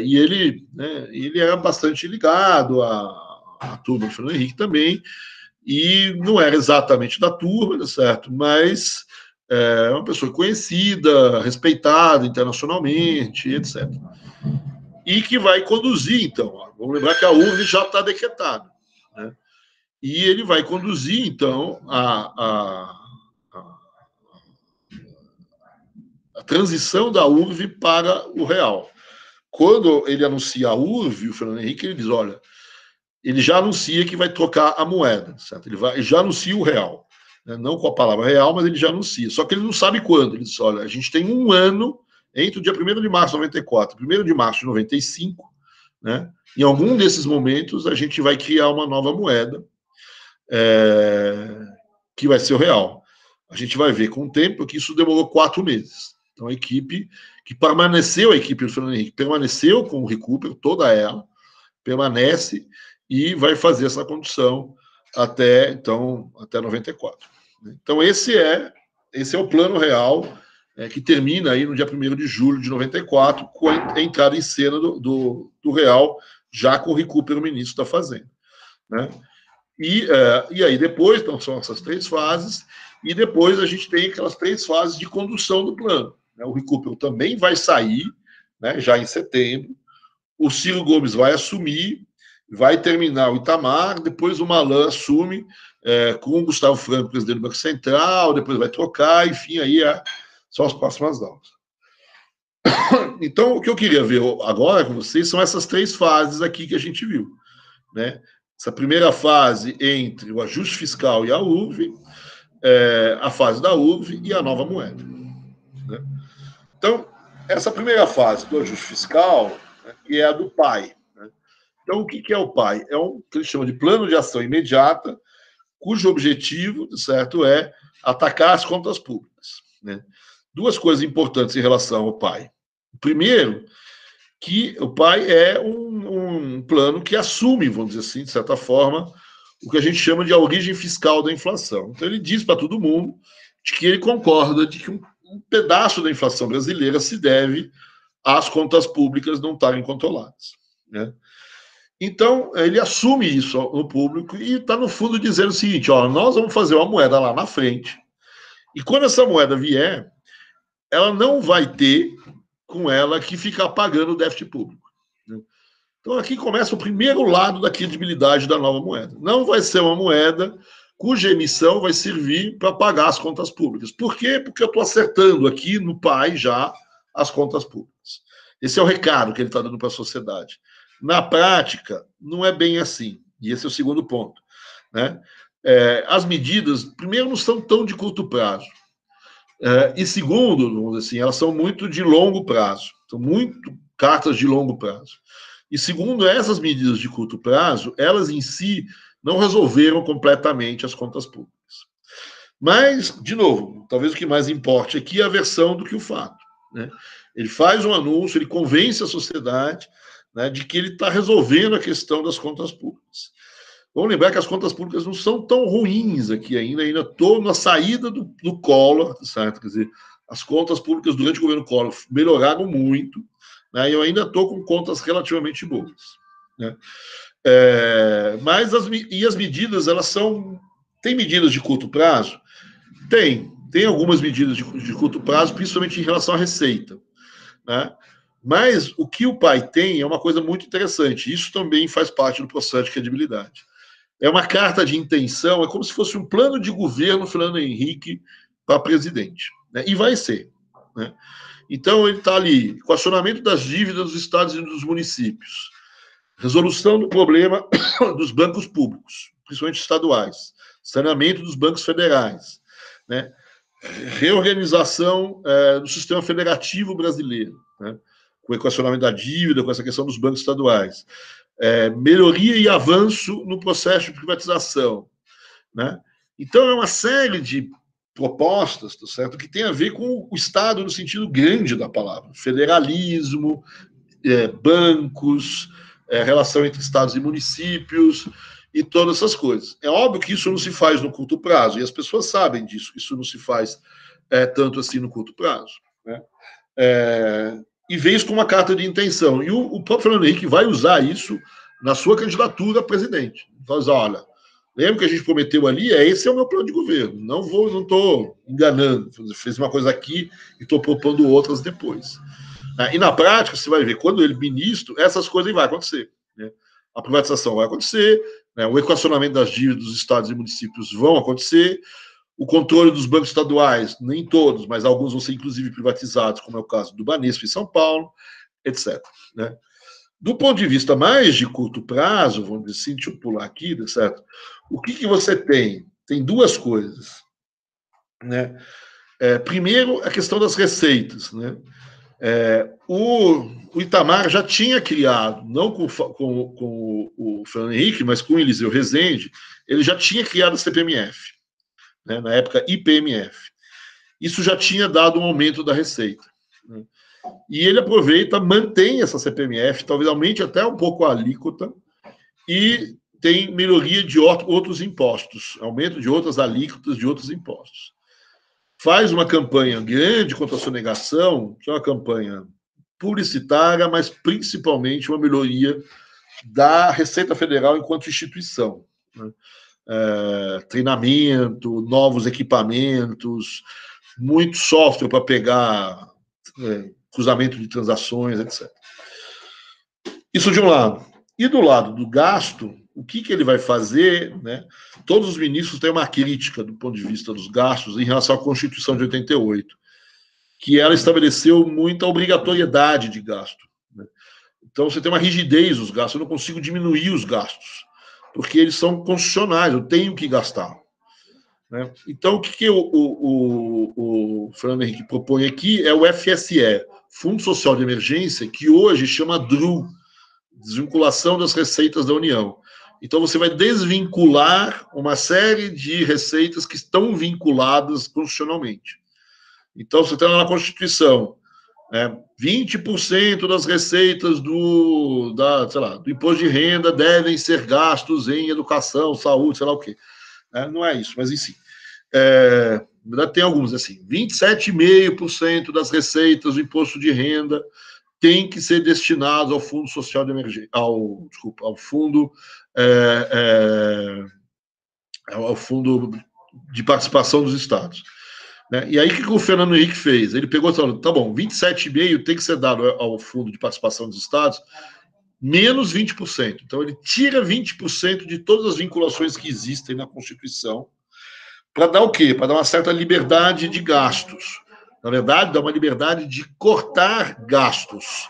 e ele era bastante ligado à turma do Fernando Henrique também, e não era exatamente da turma, certo? Mas é uma pessoa conhecida, respeitada internacionalmente, etc. E que vai conduzir, então, vamos lembrar que a URV já está decretada, né? E ele vai conduzir, então, a transição da URV para o real. Quando ele anuncia a URV, o Fernando Henrique, ele diz, olha, ele já anuncia que vai trocar a moeda, certo? Ele já anuncia o real, né? Não com a palavra real, mas ele já anuncia. Só que ele não sabe quando. Ele diz, olha, a gente tem um ano entre o dia 1º de março de 94 e 1º de março de 95, né? Em algum desses momentos, a gente vai criar uma nova moeda, que vai ser o real. A gente vai ver com o tempo que isso demorou 4 meses. Então, a equipe a equipe do Fernando Henrique permaneceu com o Recupero, toda ela, permanece e vai fazer essa condução até 94. Então, esse é o plano real, que termina aí no dia 1º de julho de 94, com a entrada em cena do real, já com o Recupero ministro da Fazenda, né? E aí depois, então, são essas 3 fases, e depois a gente tem aquelas 3 fases de condução do plano, né? O Recupero também vai sair, né, já em setembro, o Ciro Gomes vai assumir, vai terminar o Itamar, depois o Malan assume, com o Gustavo Franco, presidente do Banco Central, depois vai trocar, enfim, aí são as próximas aulas. Então, o que eu queria ver agora com vocês são essas 3 fases aqui que a gente viu, né? Essa primeira fase entre o ajuste fiscal e a URV, a fase da URV e a nova moeda, né? Então, essa primeira fase do ajuste fiscal, né, que é a do PAI, né? Então, o que é o PAI? É um que eles chamam de Plano de Ação Imediata, cujo objetivo, certo, é atacar as contas públicas, né? 2 coisas importantes em relação ao PAI. Primeiro, que o PAI é um plano que assume, vamos dizer assim, de certa forma, o que a gente chama de a origem fiscal da inflação. Então, ele diz para todo mundo de que ele concorda de que um pedaço da inflação brasileira se deve às contas públicas não estarem controladas, né? Então, ele assume isso no público e está, no fundo, dizendo o seguinte, ó, nós vamos fazer uma moeda lá na frente, e quando essa moeda vier, ela não vai ter com ela que ficar pagando o déficit público, né? Então, aqui começa o primeiro lado da credibilidade da nova moeda. Não vai ser uma moeda cuja emissão vai servir para pagar as contas públicas. Por quê? Porque eu estou acertando aqui no PAI já as contas públicas. Esse é o recado que ele está dando para a sociedade. Na prática, não é bem assim. E esse é o segundo ponto, né? As medidas, primeiro, não são tão de curto prazo. E segundo, vamos dizer assim, elas são muito de longo prazo. São muito cartas de longo prazo. E segundo, essas medidas de curto prazo, elas em si não resolveram completamente as contas públicas. Mas, de novo, talvez o que mais importe aqui é a versão do que o fato, né? Ele faz um anúncio, ele convence a sociedade, né, de que ele está resolvendo a questão das contas públicas. Vamos lembrar que as contas públicas não são tão ruins aqui ainda estou na saída do Collor, certo? Quer dizer, as contas públicas durante o governo Collor melhoraram muito, né, e eu ainda estou com contas relativamente boas, né? Mas as medidas, elas são... Tem medidas de curto prazo? Tem algumas medidas de curto prazo, principalmente em relação à receita, né? Mas o que o PAI tem é uma coisa muito interessante. Isso também faz parte do processo de credibilidade. É uma carta de intenção, é como se fosse um plano de governo Fernando Henrique para presidente, né? E vai ser, né? Então, ele está ali, equacionamento das dívidas dos estados e dos municípios, resolução do problema dos bancos públicos, principalmente estaduais, saneamento dos bancos federais, né? Reorganização do sistema federativo brasileiro, né? Com o equacionamento da dívida, com essa questão dos bancos estaduais, melhoria e avanço no processo de privatização, né? Então, é uma série de propostas, tá certo, que tem a ver com o Estado no sentido grande da palavra, federalismo, bancos, relação entre estados e municípios e todas essas coisas. É óbvio que isso não se faz no curto prazo, e as pessoas sabem disso, isso não se faz tanto assim no curto prazo. Né? E vê isso como uma carta de intenção. E o próprio Fernando Henrique vai usar isso na sua candidatura a presidente. Então, olha, lembra que a gente prometeu ali? Esse é o meu plano de governo. Não estou enganando. Fez uma coisa aqui e estou propondo outras depois. E na prática, você vai ver, quando ele ministro, essas coisas vão acontecer. Né? A privatização vai acontecer, né? O equacionamento das dívidas dos estados e municípios vão acontecer, o controle dos bancos estaduais, nem todos, mas alguns vão ser inclusive privatizados, como é o caso do Banespa em São Paulo, etc. Né? Do ponto de vista mais de curto prazo, vamos dizer assim, deixa eu pular aqui, certo? O que você tem? Tem duas coisas. Né? Primeiro, a questão das receitas. Né? O Itamar já tinha criado, não com o Fernando Henrique, mas com o Eliseu Rezende, ele já tinha criado a CPMF, né, na época IPMF. Isso já tinha dado um aumento da receita. Né? E ele aproveita, mantém essa CPMF, talvez aumente até um pouco a alíquota, e tem melhoria de outros impostos, aumento de outras alíquotas de outros impostos. Faz uma campanha grande contra a sonegação, que é uma campanha publicitária, mas principalmente uma melhoria da Receita Federal enquanto instituição. Né? Treinamento, novos equipamentos, muito software para pegar cruzamento de transações, etc. Isso de um lado. E do lado do gasto, o que ele vai fazer? Né? Todos os ministros têm uma crítica do ponto de vista dos gastos em relação à Constituição de 88, que ela estabeleceu muita obrigatoriedade de gasto. Né? Então, você tem uma rigidez dos gastos. Eu não consigo diminuir os gastos, porque eles são constitucionais, eu tenho que gastar. Né? Então, o que o Fernando Henrique propõe aqui é o FSE, Fundo Social de Emergência, que hoje chama DRU, Desvinculação das Receitas da União. Então, você vai desvincular uma série de receitas que estão vinculadas constitucionalmente. Então, você tem lá na Constituição, 20% das receitas do imposto de renda devem ser gastos em educação, saúde, sei lá o quê. Não é isso, mas enfim. Tem alguns assim, 27,5% das receitas do imposto de renda tem que ser destinados ao Fundo Social de Emergência, ao Fundo de Participação dos Estados. Né? E aí, o que o Fernando Henrique fez? Ele pegou e falou, tá bom, 27,5% tem que ser dado ao Fundo de Participação dos Estados, menos 20%. Então, ele tira 20% de todas as vinculações que existem na Constituição, para dar o quê? Para dar uma certa liberdade de gastos. Na verdade, dá uma liberdade de cortar gastos.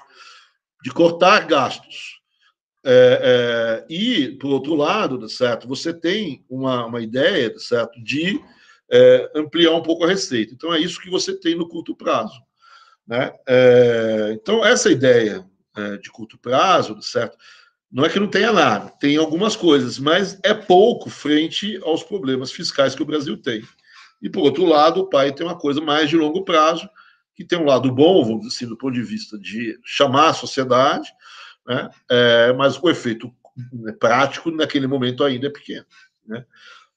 E, por outro lado, certo, você tem uma ideia, certo, de ampliar um pouco a receita. Então, é isso que você tem no curto prazo. Né? Então, essa ideia de curto prazo, certo, não é que não tenha nada, tem algumas coisas, mas é pouco frente aos problemas fiscais que o Brasil tem. E, por outro lado, o pai tem uma coisa mais de longo prazo, que tem um lado bom, vamos dizer assim, do ponto de vista de chamar a sociedade, né? Mas o efeito prático, naquele momento, ainda é pequeno. Né?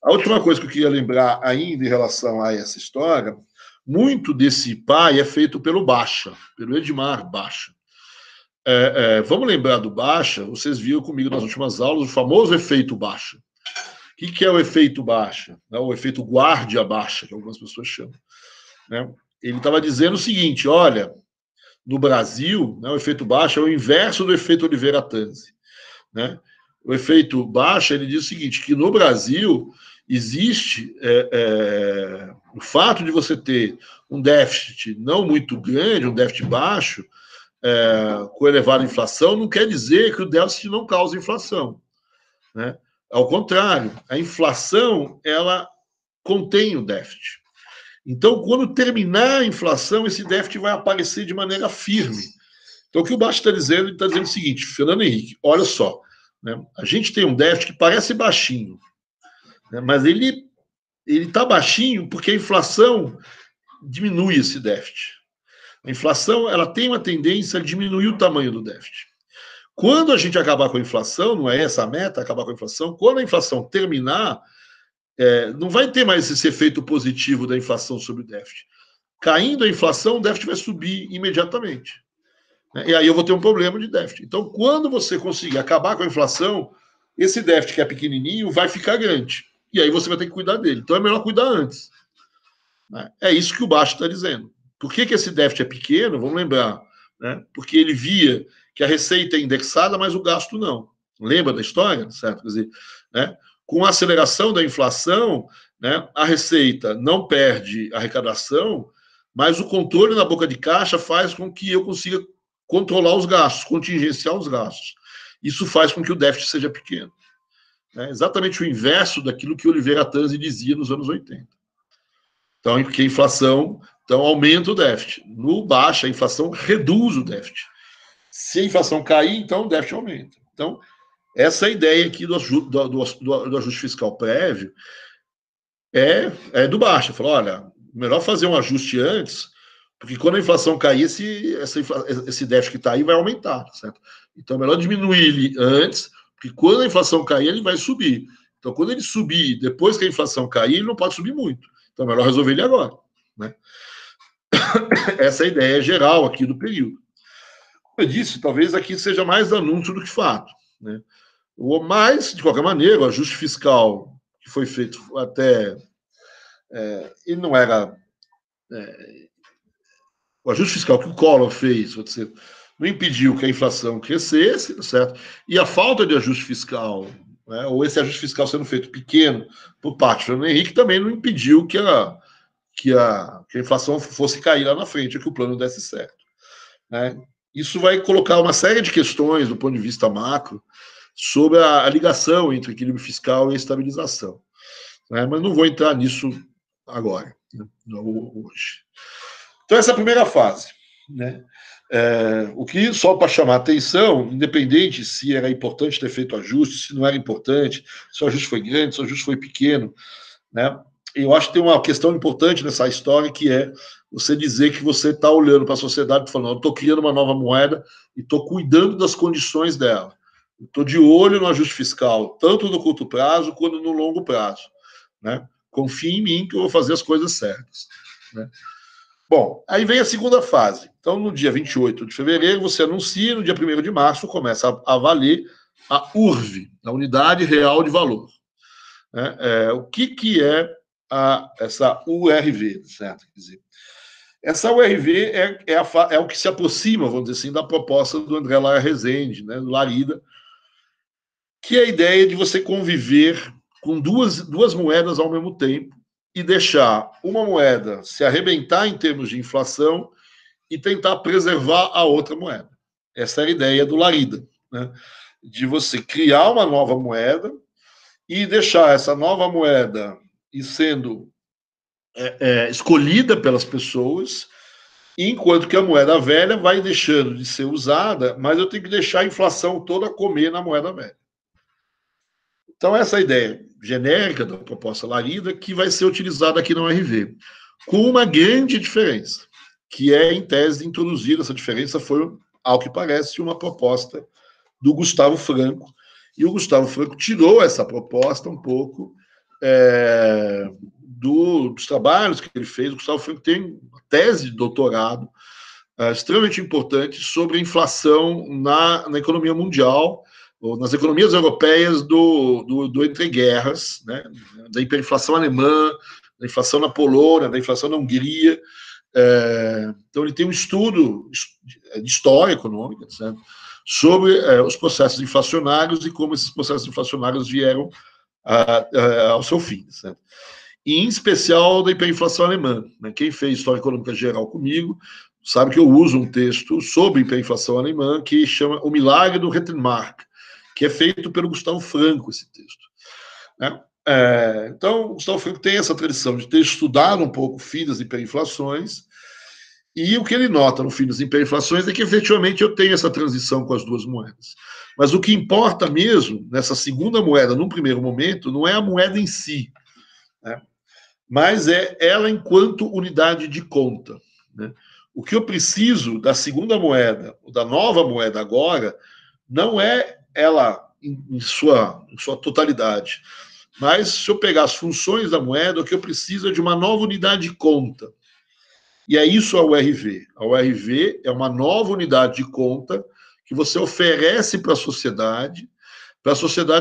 A última coisa que eu queria lembrar ainda em relação a essa história, muito desse pai é feito pelo Baixa, pelo Edmar Baixa. Vamos lembrar do Baixa, vocês viram comigo nas últimas aulas, o famoso efeito Baixa. O que é o efeito Baixa? O efeito guardia baixa, que algumas pessoas chamam. Né? Ele estava dizendo o seguinte, olha, no Brasil, o efeito Baixa é o inverso do efeito Oliveira Tanzi. Né? O efeito Baixa, ele diz o seguinte, que no Brasil existe o fato de você ter um déficit não muito grande, um déficit baixo, com elevada inflação, não quer dizer que o déficit não causa inflação. Né? Ao contrário, a inflação, ela contém o déficit. Então, quando terminar a inflação, esse déficit vai aparecer de maneira firme. Então, o que o Baixa está dizendo, ele está dizendo o seguinte, Fernando Henrique, olha só, né? A gente tem um déficit que parece baixinho, né? Mas ele está baixinho porque a inflação diminui esse déficit. A inflação, ela tem uma tendência a diminuir o tamanho do déficit. Quando a gente acabar com a inflação, não é essa a meta, acabar com a inflação, quando a inflação terminar, não vai ter mais esse efeito positivo da inflação sobre o déficit. Caindo a inflação, o déficit vai subir imediatamente. E aí eu vou ter um problema de déficit. Então, quando você conseguir acabar com a inflação, esse déficit que é pequenininho vai ficar grande. E aí você vai ter que cuidar dele. Então é melhor cuidar antes. É isso que o Basta está dizendo. Por que esse déficit é pequeno? Vamos lembrar. Porque ele via que a receita é indexada, mas o gasto não. Lembra da história? Certo? Quer dizer, com a aceleração da inflação, a receita não perde arrecadação, mas o controle na boca de caixa faz com que eu consiga controlar os gastos, contingenciar os gastos. Isso faz com que o déficit seja pequeno. É exatamente o inverso daquilo que Oliveira Tanzi dizia nos anos 80. Então, porque a inflação aumenta o déficit. No Basta, a inflação reduz o déficit. Se a inflação cair, então o déficit aumenta. Então, essa é a ideia aqui do ajuste fiscal prévio é do Basta. Falou, olha, melhor fazer um ajuste antes, porque quando a inflação cair, esse déficit que está aí vai aumentar, certo? Então, é melhor diminuir ele antes, porque quando a inflação cair, ele vai subir. Então, quando ele subir, depois que a inflação cair, ele não pode subir muito. Então, é melhor resolver ele agora. Essa é a ideia geral aqui do período. Como eu disse, talvez aqui seja mais anúncio do que fato. Mas, de qualquer maneira, o ajuste fiscal que foi feito até... ele não era... o ajuste fiscal que o Collor fez, não impediu que a inflação crescesse, certo? E a falta de ajuste fiscal, ou esse ajuste fiscal sendo feito pequeno por parte do Fernando Henrique, também não impediu que a inflação fosse cair lá na frente, que o plano desse certo. Isso vai colocar uma série de questões do ponto de vista macro sobre a ligação entre equilíbrio fiscal e estabilização. Mas não vou entrar nisso agora, hoje. Então, essa é a primeira fase. O que, só para chamar a atenção, independente se era importante ter feito ajuste, se não era importante, se o ajuste foi grande, se o ajuste foi pequeno, eu acho que tem uma questão importante nessa história, que é você dizer que você está olhando para a sociedade e falando, eu estou criando uma nova moeda e estou cuidando das condições dela. Estou de olho no ajuste fiscal, tanto no curto prazo quanto no longo prazo. Confie em mim que eu vou fazer as coisas certas. Bom, aí vem a segunda fase. Então, no dia 28 de fevereiro, você anuncia, no dia 1º de março, começa a valer a URV, a Unidade Real de Valor. O que é essa URV, certo? Quer dizer, essa URV é o que se aproxima, vamos dizer assim, da proposta do André Lara Rezende, do Larida, que é a ideia de você conviver com duas moedas ao mesmo tempo e deixar uma moeda se arrebentar em termos de inflação e tentar preservar a outra moeda. Essa é a ideia do Larida, de você criar uma nova moeda e deixar essa nova moeda ir sendo escolhida pelas pessoas, enquanto que a moeda velha vai deixando de ser usada, mas eu tenho que deixar a inflação toda comer na moeda velha. Então, essa é a ideia genérica da proposta Larida, que vai ser utilizada aqui na URV, com uma grande diferença, que é, em tese, introduzir essa diferença foi, ao que parece, uma proposta do Gustavo Franco, e o Gustavo Franco tirou essa proposta um pouco dos trabalhos que ele fez. O Gustavo Franco tem uma tese de doutorado extremamente importante sobre a inflação na economia mundial, ou nas economias europeias do entreguerras, da hiperinflação alemã, da inflação na Polônia, da inflação na Hungria. Então, ele tem um estudo de história econômica, certo? Sobre os processos inflacionários e como esses processos inflacionários vieram ao seu fim, certo? E, em especial, da hiperinflação alemã. Quem fez História Econômica Geral comigo sabe que eu uso um texto sobre hiperinflação alemã que chama O Milagre do Rentenmark, que é feito pelo Gustavo Franco, esse texto. Então, o Gustavo Franco tem essa tradição de ter estudado um pouco o fim das hiperinflações, e o que ele nota no fim das hiperinflações é que, efetivamente, eu tenho essa transição com as duas moedas. Mas o que importa mesmo, nessa segunda moeda, num primeiro momento, não é a moeda em si, mas é ela enquanto unidade de conta. O que eu preciso da segunda moeda, ou da nova moeda agora, não é ela em sua totalidade, mas se eu pegar as funções da moeda, o que eu preciso é de uma nova unidade de conta. E é isso a URV. A URV é uma nova unidade de conta que você oferece para a sociedade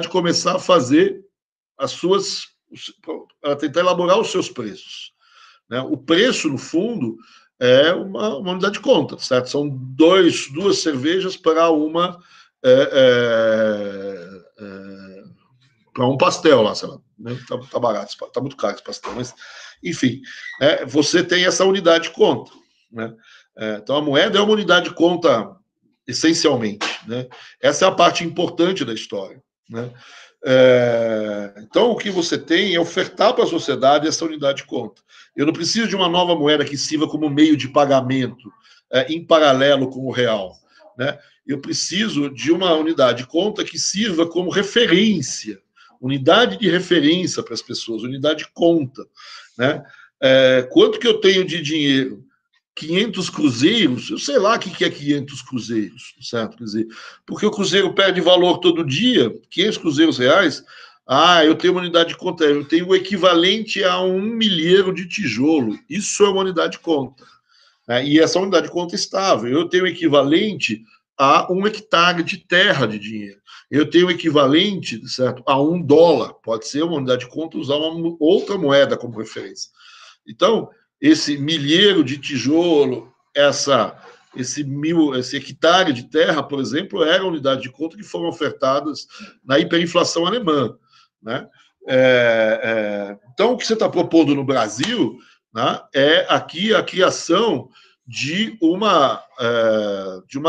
começar a fazer as suas, a tentar elaborar os seus preços. Né? O preço, no fundo, é uma unidade de conta, certo? São duas cervejas para uma para um pastel lá, sei lá. Né? Tá barato, tá muito caro esse pastel, mas enfim, você tem essa unidade de conta. Né? Então a moeda é uma unidade de conta essencialmente. Né? Essa é a parte importante da história. Né? Então, o que você tem é ofertar para a sociedade essa unidade de conta. Eu não preciso de uma nova moeda que sirva como meio de pagamento em paralelo com o real. Né? Eu preciso de uma unidade de conta que sirva como referência, unidade de referência para as pessoas, unidade de conta. Né? Quanto que eu tenho de dinheiro? 500 cruzeiros, eu sei lá o que é 500 cruzeiros, certo? Quer dizer, porque o cruzeiro perde valor todo dia, 500 cruzeiros reais, eu tenho uma unidade de conta, eu tenho o equivalente a 1 milheiro de tijolo, isso é uma unidade de conta. Né? E essa unidade de conta é estável, eu tenho o equivalente a 1 hectare de terra de dinheiro, eu tenho o equivalente, certo, a $1, pode ser uma unidade de conta, usar uma outra moeda como referência. Então, esse milheiro de tijolo, esse hectare de terra, por exemplo, era a unidade de conta que foram ofertadas na hiperinflação alemã. Né? Então, o que você está propondo no Brasil, né, é aqui a criação de uma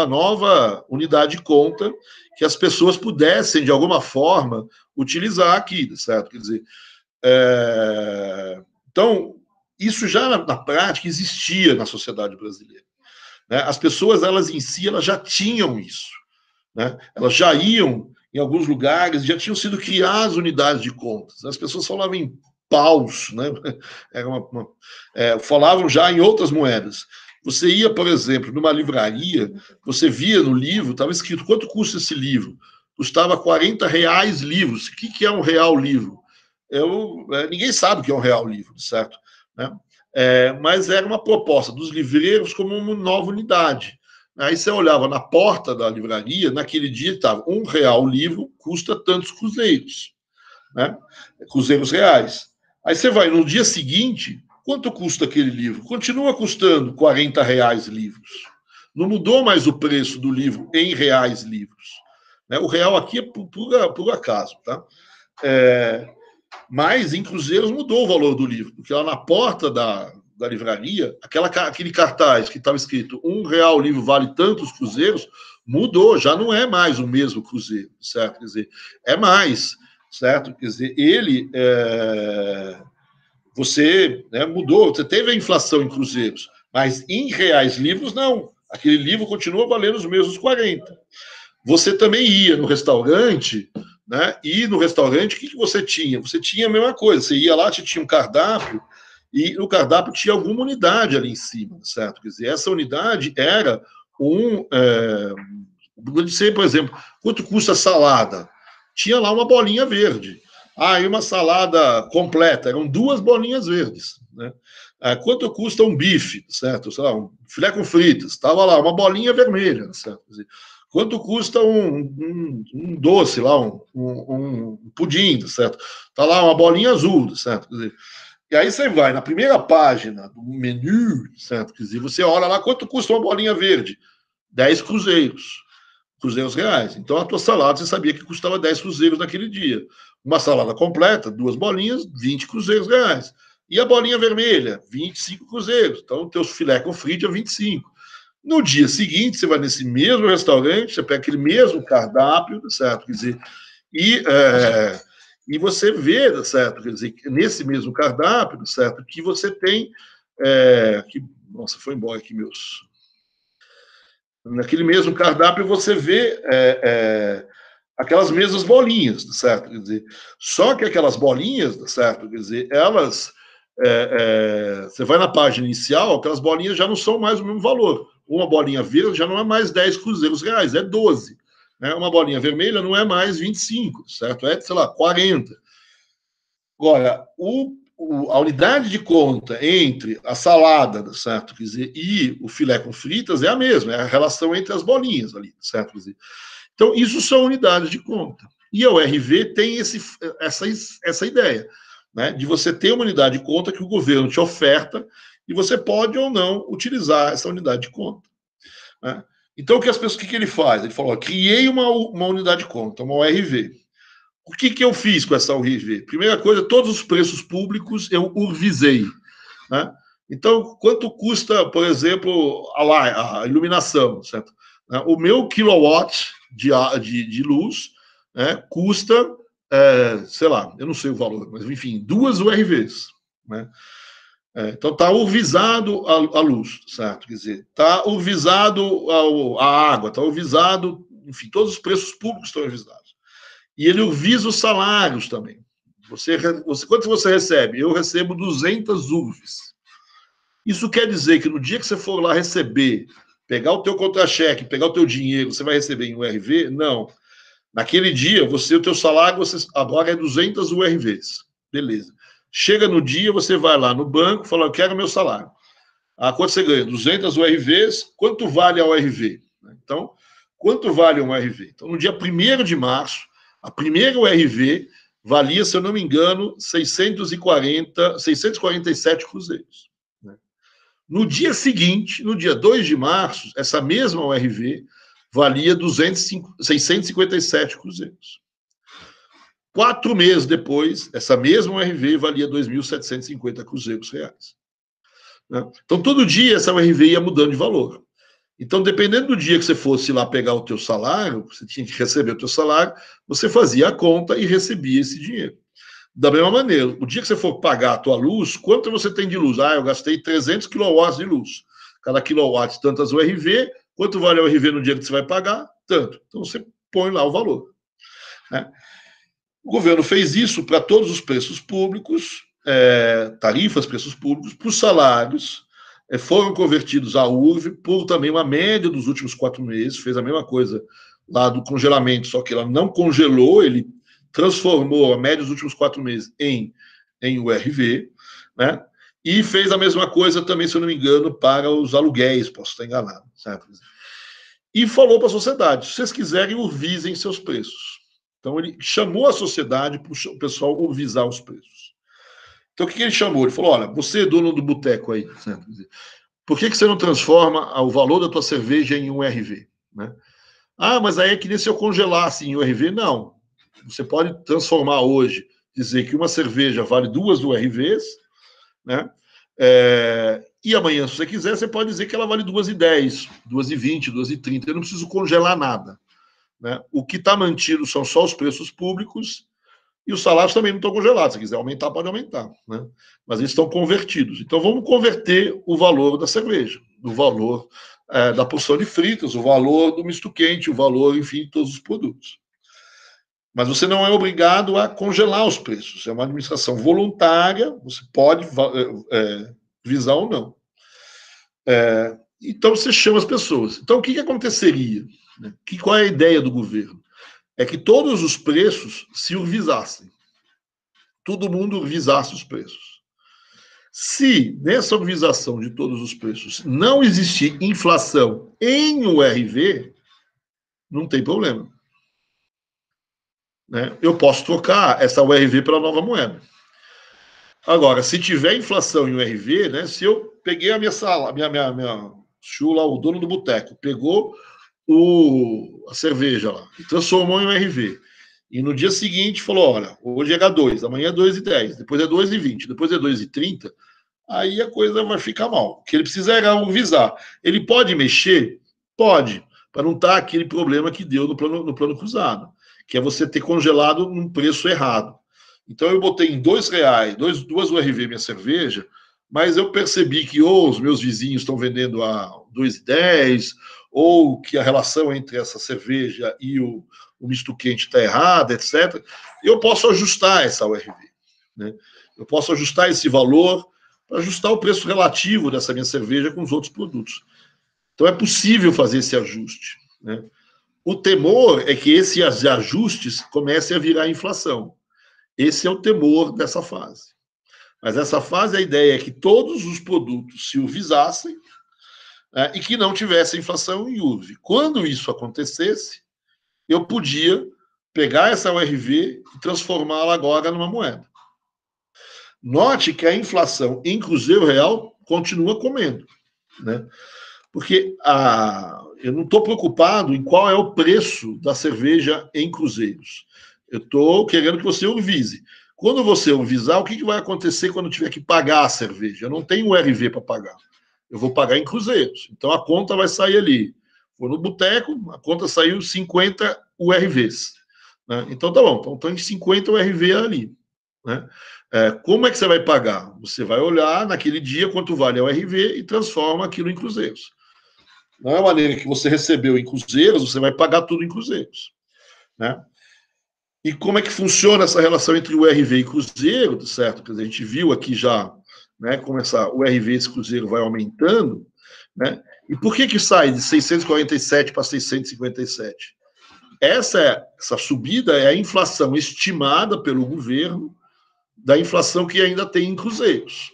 nova unidade de conta que as pessoas pudessem, de alguma forma, utilizar aqui, certo? Quer dizer, então, isso já na prática existia na sociedade brasileira. Né? As pessoas, elas em si, elas já tinham isso. Né? Elas já iam em alguns lugares, já tinham sido criadas unidades de contas. As pessoas falavam em paus, né? Falavam já em outras moedas. Você ia, por exemplo, numa livraria, você via no livro, estava escrito quanto custa esse livro. Custava R$40 livros. O que é um real livro? Ninguém sabe o que é um real livro, certo? Né? Mas era uma proposta dos livreiros como uma nova unidade. Aí você olhava na porta da livraria, naquele dia estava R$1 o livro, custa tantos cruzeiros, né? Cruzeiros reais. Aí você vai no dia seguinte, quanto custa aquele livro? Continua custando R$40 livros. Não mudou mais o preço do livro em reais livros. Né? O real aqui é por acaso, tá? Mas em cruzeiros mudou o valor do livro, porque lá na porta da livraria, aquele cartaz que estava escrito R$1 o livro vale tantos cruzeiros, mudou, já não é mais o mesmo cruzeiro, certo? Quer dizer, é mais, certo? Quer dizer, você mudou, você teve a inflação em cruzeiros, mas em reais livros, não. Aquele livro continua valendo os mesmos 40. Você também ia no restaurante, né? E no restaurante, o que você tinha? Você tinha a mesma coisa. Você ia lá, tinha um cardápio, e no cardápio tinha alguma unidade ali em cima, certo? Quer dizer, essa unidade era vou dizer, por exemplo, quanto custa a salada? Tinha lá uma bolinha verde. E uma salada completa, eram 2 bolinhas verdes. Né? Quanto custa um bife, certo? Sei lá, um filé com fritas, estava lá, uma bolinha vermelha, certo? Quer dizer, quanto custa um doce lá, um pudim, certo? Está lá uma bolinha azul, certo? Quer dizer, e aí você vai na primeira página do menu, certo? Quer dizer, você olha lá quanto custa uma bolinha verde. 10 cruzeiros reais. Então a tua salada você sabia que custava 10 cruzeiros naquele dia. Uma salada completa, 2 bolinhas, 20 cruzeiros reais. E a bolinha vermelha, 25 cruzeiros. Então o teu filé com frite é 25. No dia seguinte, você vai nesse mesmo restaurante, você pega aquele mesmo cardápio, certo? Quer dizer, e você vê, certo? Quer dizer, nesse mesmo cardápio, certo? Que você tem. Nossa, foi embora aqui meus. Naquele mesmo cardápio você vê aquelas mesmas bolinhas, certo? Quer dizer, só que aquelas bolinhas, certo? Quer dizer, elas. Você vai na página inicial, aquelas bolinhas já não são mais o mesmo valor. Uma bolinha verde já não é mais 10 cruzeiros reais, é 12. Né? Uma bolinha vermelha não é mais 25, certo? É, sei lá, 40. Agora, a unidade de conta entre a salada, certo? Quer dizer, e o filé com fritas é a mesma, é a relação entre as bolinhas ali, certo? Quer dizer, então, isso são unidades de conta. E a URV tem essa ideia, né, de você ter uma unidade de conta que o governo te oferta e você pode ou não utilizar essa unidade de conta. Né? Então, o que ele faz? Ele falou, criei uma unidade de conta, uma URV. O que eu fiz com essa URV? Primeira coisa, todos os preços públicos eu urvisei. Né? Então, quanto custa, por exemplo, a iluminação, certo? O meu kilowatt de luz, né, custa, sei lá, eu não sei o valor, mas enfim, 2 URVs. Né? Então, está urvisado a luz, certo? Quer dizer, está urvisado a água, está urvisado, enfim, todos os preços públicos estão urvisados. E ele urvisa os salários também. Quanto você recebe? Eu recebo 200 URVs. Isso quer dizer que no dia que você for lá receber, pegar o teu contra-cheque, pegar o teu dinheiro, você vai receber em URV? Não. Naquele dia, o teu salário agora é 200 URVs. Beleza. Chega no dia, você vai lá no banco e fala, eu quero meu salário. Quanto você ganha? 200 URVs. Quanto vale a URV? Então, quanto vale uma URV? Então, no dia 1º de março, a primeira URV valia, se eu não me engano, 647 cruzeiros. No dia seguinte, no dia 2 de março, essa mesma URV valia 657 cruzeiros. 4 meses depois, essa mesma URV valia 2.750 cruzeiros reais. Então, todo dia essa URV ia mudando de valor. Então, dependendo do dia que você fosse lá pegar o teu salário, você tinha que receber o teu salário, você fazia a conta e recebia esse dinheiro. Da mesma maneira, o dia que você for pagar a tua luz, quanto você tem de luz? Eu gastei 300 kW de luz. Cada quilowatt, tantas URV. Quanto vale a URV no dia que você vai pagar? Tanto. Então, você põe lá o valor. Né? O governo fez isso para todos os preços públicos, tarifas, preços públicos, para os salários, foram convertidos à URV por também uma média dos últimos 4 meses, fez a mesma coisa lá do congelamento, só que ela não congelou, ele transformou a média dos últimos 4 meses em URV, né? E fez a mesma coisa também, se eu não me engano, para os aluguéis, posso estar enganado, certo? E falou para a sociedade, se vocês quiserem, urvisem seus preços. Então, ele chamou a sociedade para o pessoal urvisar os preços. Então, o que ele chamou? Ele falou, olha, você é dono do boteco aí, certo? Por que você não transforma o valor da tua cerveja em URV? Né? Mas aí é que nem se eu congelasse em URV. Não. Você pode transformar hoje, dizer que uma cerveja vale 2 URVs, né? E amanhã, se você quiser, você pode dizer que ela vale 2,10, 2,20, 2,30. Eu não preciso congelar nada. Né? O que está mantido são só os preços públicos e os salários também não estão congelados. Se quiser aumentar, pode aumentar. Né? Mas eles estão convertidos. Então, vamos converter o valor da cerveja, o valor da porção de fritas, o valor do misto quente, o valor, enfim, de todos os produtos. Mas você não é obrigado a congelar os preços. É uma administração voluntária, você pode visar ou não. Então, você chama as pessoas. Então, o que aconteceria? Né? Qual é a ideia do governo? É que todos os preços se urvizassem. Todo mundo urvizasse os preços. Se nessa urvização de todos os preços não existir inflação em URV, não tem problema. Né? Eu posso trocar essa URV pela nova moeda. Agora, se tiver inflação em URV, né, se eu peguei a minha sala, minha chula, o dono do boteco, pegou a cerveja lá e transformou em URV. E no dia seguinte falou, olha, hoje é H2, amanhã é 2,10, depois é 2,20, depois é 2,30, aí a coisa vai ficar mal. O que ele precisa é urvizar. Ele pode mexer? Pode, para não estar aquele problema que deu no plano cruzado, que é você ter congelado num preço errado. Então eu botei em R$2, 2 URV minha cerveja, mas eu percebi que ou os meus vizinhos estão vendendo a 2,10, ou que a relação entre essa cerveja e o misto quente está errada, etc. Eu posso ajustar essa URV. Né? Eu posso ajustar esse valor para ajustar o preço relativo dessa minha cerveja com os outros produtos. Então é possível fazer esse ajuste. Né? O temor é que esses ajustes comecem a virar inflação. Esse é o temor dessa fase. Mas essa fase, a ideia é que todos os produtos se urvizassem, né, e que não tivesse inflação em URV. Quando isso acontecesse, eu podia pegar essa URV e transformá-la agora numa moeda. Note que a inflação em cruzeiro real continua comendo, né? Porque eu não estou preocupado em qual é o preço da cerveja em cruzeiros. Eu estou querendo que você urvize. Quando você urvizar, o que vai acontecer quando tiver que pagar a cerveja? Eu não tenho URV para pagar. Eu vou pagar em cruzeiros. Então a conta vai sair ali. Vou no boteco, a conta saiu 50 URVs. Né? Então tá bom, então tem 50 URV ali. Né? Como é que você vai pagar? Você vai olhar naquele dia quanto vale a URV e transforma aquilo em cruzeiros. Não é a maneira que você recebeu em cruzeiros, você vai pagar tudo em cruzeiros. Né? E como é que funciona essa relação entre o URV e cruzeiro, certo? Porque a gente viu aqui já, né, como o URV esse cruzeiro vai aumentando, né? E por que sai de 647 para 657? Essa subida é a inflação estimada pelo governo da inflação que ainda tem em cruzeiros.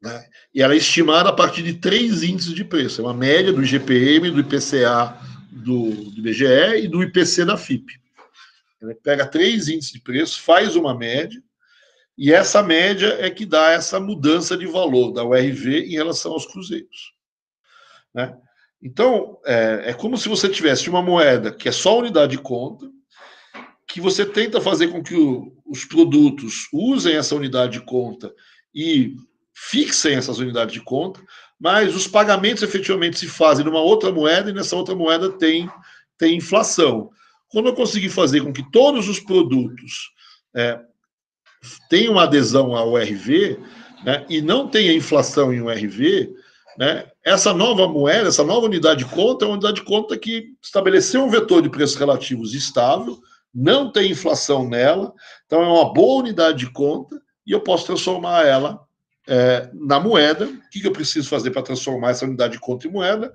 Né? E ela é estimada a partir de 3 índices de preço. É uma média do IGPM, do IPCA do IBGE e do IPC da FIP. Ele pega 3 índices de preço, faz uma média, e essa média é que dá essa mudança de valor da URV em relação aos cruzeiros. Né? Então, é como se você tivesse uma moeda que é só unidade de conta, que você tenta fazer com que os produtos usem essa unidade de conta e fixem essas unidades de conta, mas os pagamentos efetivamente se fazem numa outra moeda e nessa outra moeda tem inflação. Quando eu conseguir fazer com que todos os produtos tenham adesão ao URV, né, e não tenha inflação em URV, né, essa nova moeda, essa nova unidade de conta é uma unidade de conta que estabeleceu um vetor de preços relativos estável, não tem inflação nela, então é uma boa unidade de conta e eu posso transformar ela na moeda. O que eu preciso fazer para transformar essa unidade de conta em moeda?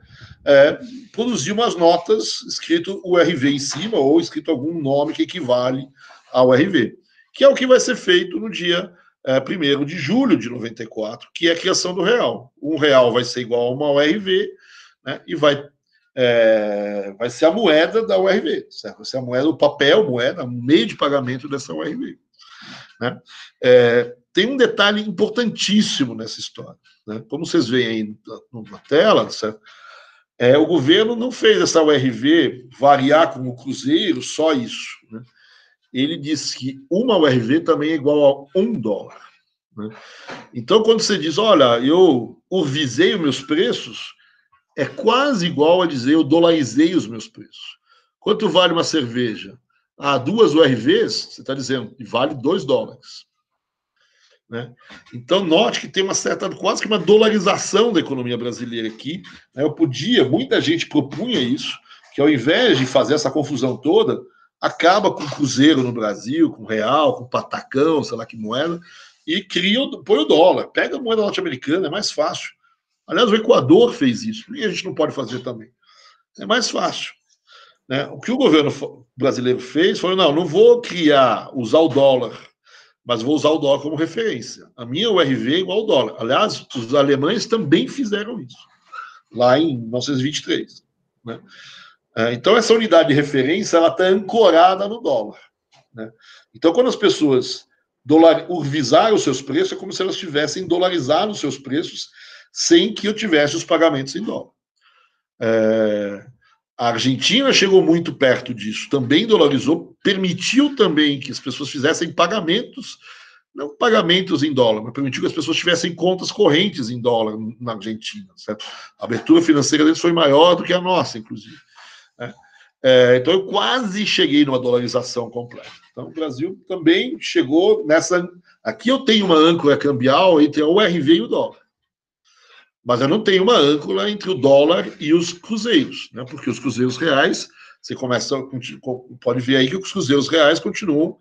Produzir umas notas escrito URV em cima ou escrito algum nome que equivale ao URV, que é o que vai ser feito no dia 1º de julho de 94, que é a criação do real. Um real vai ser igual a uma URV, né, e vai ser a moeda da URV, certo? Vai ser a moeda, o papel moeda, o meio de pagamento dessa URV. Né? Tem um detalhe importantíssimo nessa história. Né? Como vocês veem aí na tela, certo? O governo não fez essa URV variar como o cruzeiro, só isso. Né? Ele disse que uma URV também é igual a $1. Né? Então, quando você diz, olha, eu urvizei os meus preços, é quase igual a dizer eu dolarizei os meus preços. Quanto vale uma cerveja? 2 URVs, você está dizendo, vale $2. Né? Então, note que tem uma certa, quase que uma dolarização da economia brasileira aqui. Né? Muita gente propunha isso, que ao invés de fazer essa confusão toda, acaba com o cruzeiro no Brasil, com o real, com o patacão, sei lá que moeda, e põe o dólar. Pega a moeda norte-americana, é mais fácil. Aliás, o Equador fez isso, e a gente não pode fazer também. É mais fácil. Né? O que o governo brasileiro fez foi, não vou usar o dólar, mas vou usar o dólar como referência. A minha URV é igual ao dólar. Aliás, os alemães também fizeram isso, lá em 1923. Né? Então, essa unidade de referência ela está ancorada no dólar. Né? Então, quando as pessoas urvizaram os seus preços, é como se elas tivessem dolarizado os seus preços sem que eu tivesse os pagamentos em dólar. A Argentina chegou muito perto disso, também dolarizou, permitiu também que as pessoas fizessem pagamentos, não pagamentos em dólar, mas permitiu que as pessoas tivessem contas correntes em dólar na Argentina. Certo? A abertura financeira deles foi maior do que a nossa, inclusive. Né? Então eu quase cheguei numa dolarização completa. Então o Brasil também chegou nessa. Aqui eu tenho uma âncora cambial entre a URV e o dólar. Mas eu não tenho uma âncora entre o dólar e os cruzeiros, né? Porque os cruzeiros reais, você pode ver aí que os cruzeiros reais continuam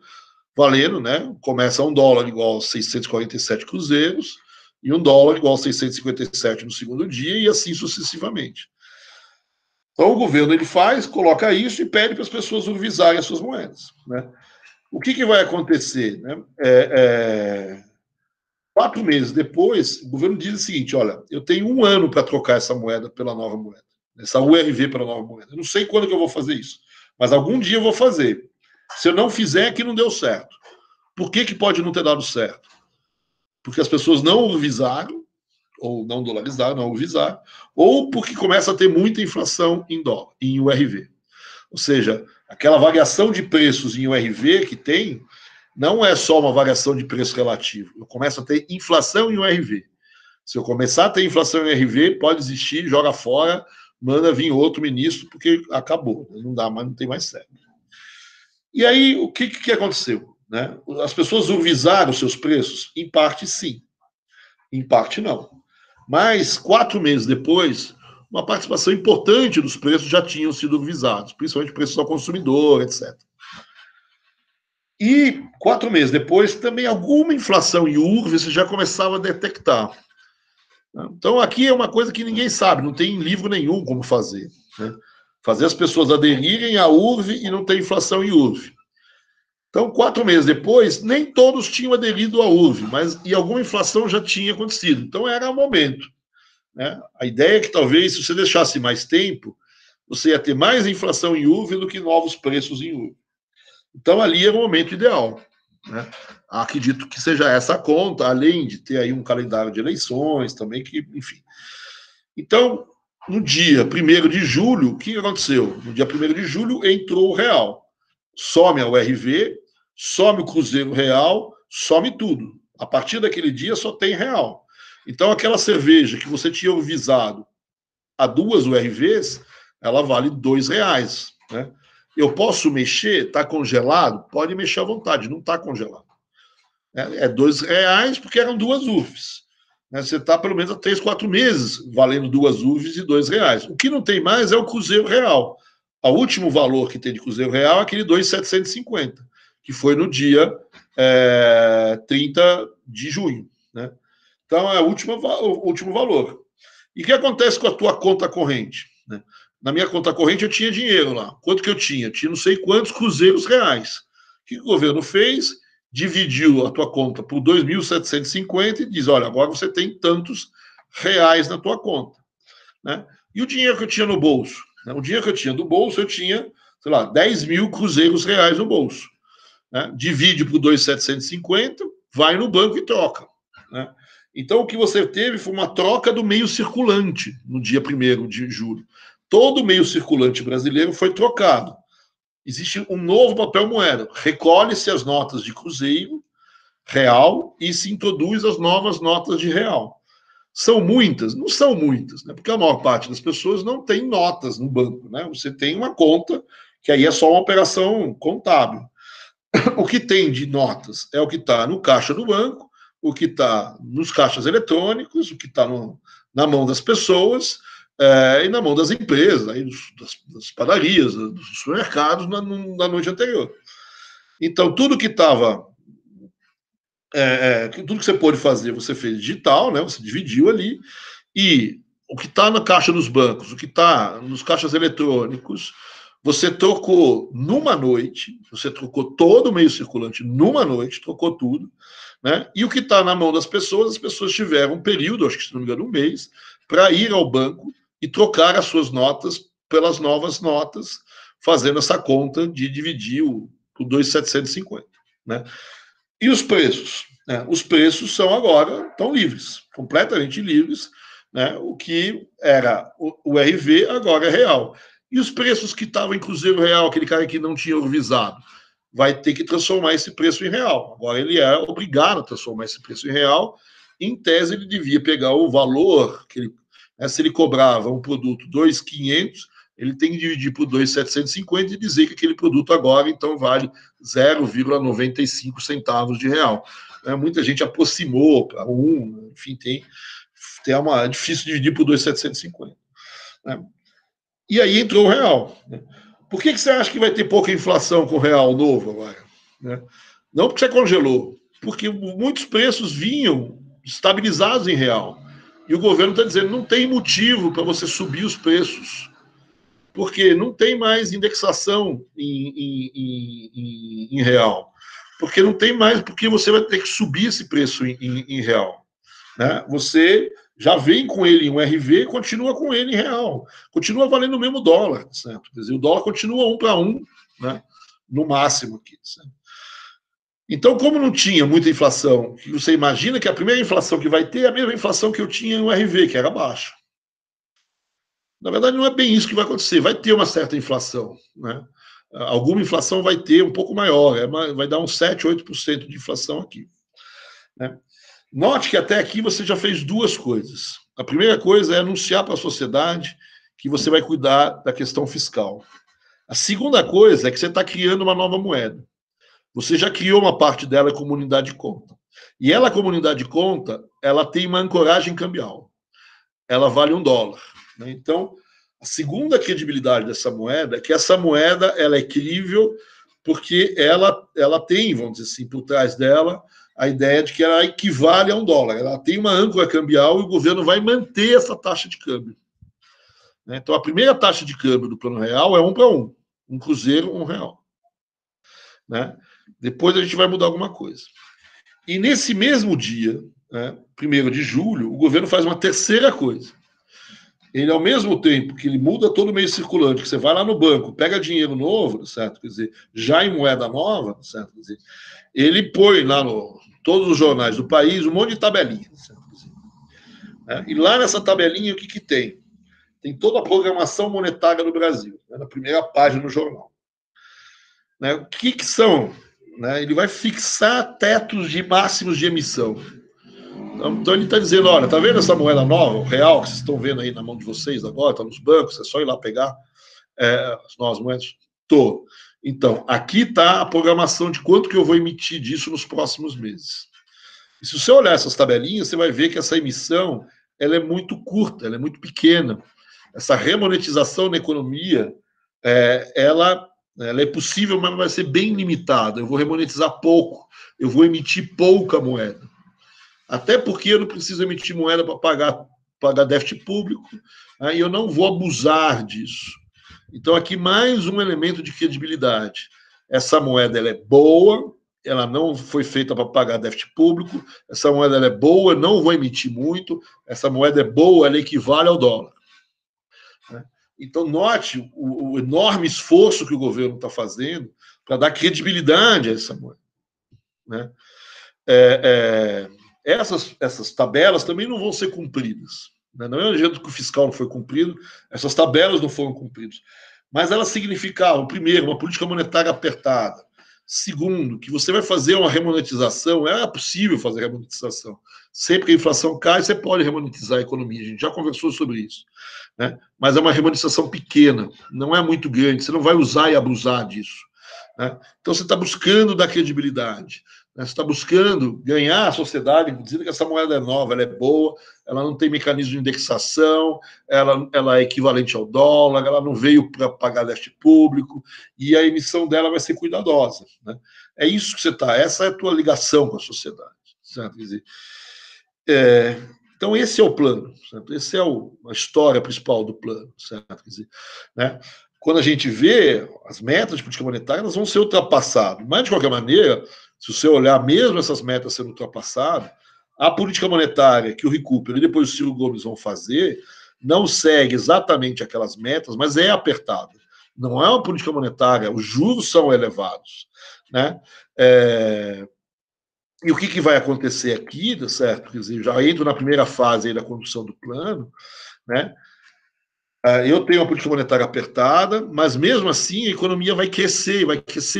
valendo, né? Começa $1 igual a 647 cruzeiros e $1 igual a 657 no segundo dia e assim sucessivamente. Então o governo ele coloca isso e pede para as pessoas urvizarem as suas moedas, né? O que vai acontecer? Né? 4 meses depois, o governo diz o seguinte: olha, eu tenho 1 ano para trocar essa moeda pela nova moeda, essa URV pela nova moeda. Eu não sei quando que eu vou fazer isso, mas algum dia eu vou fazer. Se eu não fizer, é que não deu certo. Por que pode não ter dado certo? Porque as pessoas não urvizaram, ou não dolarizaram, não urvizaram, ou porque começa a ter muita inflação em dólar, em URV. Ou seja, aquela variação de preços em URV que tem, não é só uma variação de preço relativo. Eu começo a ter inflação em URV. Se eu começar a ter inflação em URV, pode existir, joga fora, manda vir outro ministro, porque acabou. Não dá mais, não tem mais certo. E aí, o que aconteceu? Né? As pessoas urvizaram seus preços? Em parte, sim. Em parte, não. Mas, 4 meses depois, uma participação importante dos preços já tinham sido urvizados, principalmente preços ao consumidor, etc. E 4 meses depois, também alguma inflação em URV você já começava a detectar. Então, aqui é uma coisa que ninguém sabe, não tem livro nenhum como fazer. Né? Fazer as pessoas aderirem à URV e não ter inflação em URV. Então, 4 meses depois, nem todos tinham aderido à URV, mas e alguma inflação já tinha acontecido. Então, era o momento. Né? A ideia é que talvez, se você deixasse mais tempo, você ia ter mais inflação em URV do que novos preços em URV. Então, ali era o momento ideal. Né? Acredito que seja essa a conta, além de ter aí um calendário de eleições também, que, enfim. Então, no dia 1º de julho, o que aconteceu? No dia 1º de julho, entrou o real. Some a URV, some o Cruzeiro Real, some tudo. A partir daquele dia, só tem real. Então, aquela cerveja que você tinha visado a 2 URVs, ela vale R$2. Né? Eu posso mexer? Está congelado? Pode mexer à vontade, não está congelado. É R$2 porque eram 2 UFs. Você está pelo menos há 3, 4 meses valendo 2 UFs e R$2. O que não tem mais é o Cruzeiro Real. O último valor que tem de Cruzeiro Real é aquele 2.750, que foi no dia 30 de junho. Né? Então, é o último valor. E o que acontece com a tua conta corrente? Né? Na minha conta corrente eu tinha dinheiro lá. Quanto que eu tinha? Tinha não sei quantos cruzeiros reais. O que o governo fez? Dividiu a tua conta por 2.750 e diz, olha, agora você tem tantos reais na tua conta. Né? E o dinheiro que eu tinha no bolso? Né? O dinheiro que eu tinha no bolso, eu tinha, sei lá, 10 mil cruzeiros reais no bolso. Né? Divide por 2.750, vai no banco e troca. Né? Então, o que você teve foi uma troca do meio circulante no dia 1º de julho. Todo o meio circulante brasileiro foi trocado. Existe um novo papel moeda. Recolhe-se as notas de cruzeiro real e se introduz as novas notas de real. São muitas? Não são muitas, né? Porque a maior parte das pessoas não tem notas no banco. Né? Você tem uma conta, que aí é só uma operação contábil. O que tem de notas é o que está no caixa do banco, o que está nos caixas eletrônicos, o que está na mão das pessoas e na mão das empresas, aí das padarias, dos supermercados na noite anterior. Então, tudo que estava... tudo que você pôde fazer, você fez digital, né? Você dividiu ali, e o que está na caixa dos bancos, o que está nos caixas eletrônicos, você trocou numa noite, você trocou todo o meio circulante numa noite, trocou tudo, né? E o que está na mão das pessoas, as pessoas tiveram um período, acho que se não me engano, 1 mês, para ir ao banco e trocar as suas notas pelas novas notas, fazendo essa conta de dividir por 2.750, né? E os preços? Né? Os preços são agora, estão livres, completamente livres, né? O que era o RV agora é real. E os preços que estavam em Cruzeiro Real, aquele cara que não tinha visado, vai ter que transformar esse preço em real. Agora ele é obrigado a transformar esse preço em real. Em tese, ele devia pegar o valor que ele, se ele cobrava um produto 2.500, ele tem que dividir por 2.750 e dizer que aquele produto agora, então, vale 0,95 centavos de real. Muita gente aproximou para 1, enfim, é difícil dividir por 2.750. Né? E aí entrou o real. Né? Por que você acha que vai ter pouca inflação com o real novo agora? Né? Não porque você congelou, porque muitos preços vinham estabilizados em real. E o governo está dizendo, não tem motivo para você subir os preços, porque não tem mais indexação em real. porque não tem mais, porque você vai ter que subir esse preço em real. Né? Você já vem com ele em um RV e continua com ele em real. Continua valendo o mesmo dólar, certo? Quer dizer, o dólar continua 1 para 1, né? No máximo aqui. Certo? Então, como não tinha muita inflação, você imagina que a primeira inflação que vai ter é a mesma inflação que eu tinha no RV, que era baixa. Na verdade, não é bem isso que vai acontecer. Vai ter uma certa inflação, né? Alguma inflação vai ter um pouco maior, vai dar uns 7, 8% de inflação aqui. Né? Note que até aqui você já fez duas coisas. A primeira coisa é anunciar para a sociedade que você vai cuidar da questão fiscal. A segunda coisa é que você está criando uma nova moeda. Você já criou uma parte dela como unidade de conta. E ela, como unidade de conta, ela tem uma ancoragem cambial. Ela vale $1. Né? Então, a segunda credibilidade dessa moeda é que essa moeda ela é crível porque ela tem, vamos dizer assim, por trás dela, a ideia de que ela equivale a $1. Ela tem uma âncora cambial e o governo vai manter essa taxa de câmbio. Né? Então, a primeira taxa de câmbio do Plano Real é 1 para 1. Um cruzeiro, R$1. Né? Depois a gente vai mudar alguma coisa. E nesse mesmo dia, né, 1º de julho, o governo faz uma terceira coisa. Ele, ao mesmo tempo que ele muda todo o meio circulante, que você vai lá no banco, pega dinheiro novo, certo? Quer dizer, já em moeda nova, certo? Quer dizer, ele põe lá no todos os jornais do país um monte de tabelinha, certo? Quer dizer, né? E lá nessa tabelinha, o que tem? Tem toda a programação monetária do Brasil, né, na primeira página do jornal. Né? O que são? Né? Ele vai fixar tetos de máximos de emissão. Então ele está dizendo, olha, tá vendo essa moeda nova, o real, que vocês estão vendo aí na mão de vocês agora, está nos bancos, é só ir lá pegar as novas moedas? Tô. Então, aqui está a programação de quanto que eu vou emitir disso nos próximos meses. E se você olhar essas tabelinhas, você vai ver que essa emissão ela é muito curta, ela é muito pequena. Essa remonetização na economia, ela é possível, mas vai ser bem limitada. Eu vou remonetizar pouco, eu vou emitir pouca moeda. Até porque eu não preciso emitir moeda para pagar déficit público, e eu não vou abusar disso. Então, aqui mais um elemento de credibilidade. Essa moeda ela é boa, ela não foi feita para pagar déficit público, essa moeda ela é boa, não vou emitir muito, essa moeda é boa, ela equivale ao dólar. Então, note o enorme esforço que o governo está fazendo para dar credibilidade a essa moeda. Né? Essas tabelas também não vão ser cumpridas. Né? Não é o jeito que o fiscal não foi cumprido, essas tabelas não foram cumpridas. Mas elas significavam, primeiro, uma política monetária apertada. Segundo, que você vai fazer uma remonetização, é possível fazer remonetização. Sempre que a inflação cai, você pode remonetizar a economia. A gente já conversou sobre isso. Né? Mas é uma remonetização pequena, não é muito grande, você não vai usar e abusar disso. Né? Então você está buscando dar credibilidade, né? Você está buscando ganhar a sociedade, dizendo que essa moeda é nova, ela é boa, ela não tem mecanismo de indexação, ela é equivalente ao dólar, ela não veio para pagar déficit público, e a emissão dela vai ser cuidadosa. Né? É isso que você está, essa é a tua ligação com a sociedade. Certo? Quer dizer, então, esse é o plano, certo? Essa é a história principal do plano. Certo? Quer dizer, né? Quando a gente vê as metas de política monetária, elas vão ser ultrapassadas. Mas, de qualquer maneira, se você olhar mesmo essas metas sendo ultrapassadas, a política monetária que o Recupero e depois o Ciro Gomes vão fazer não segue exatamente aquelas metas, mas é apertada. Não é uma política monetária, os juros são elevados. Né? E o que vai acontecer aqui, certo? Quer dizer, já entro na primeira fase aí da condução do plano, né? Eu tenho uma política monetária apertada, mas mesmo assim a economia vai crescer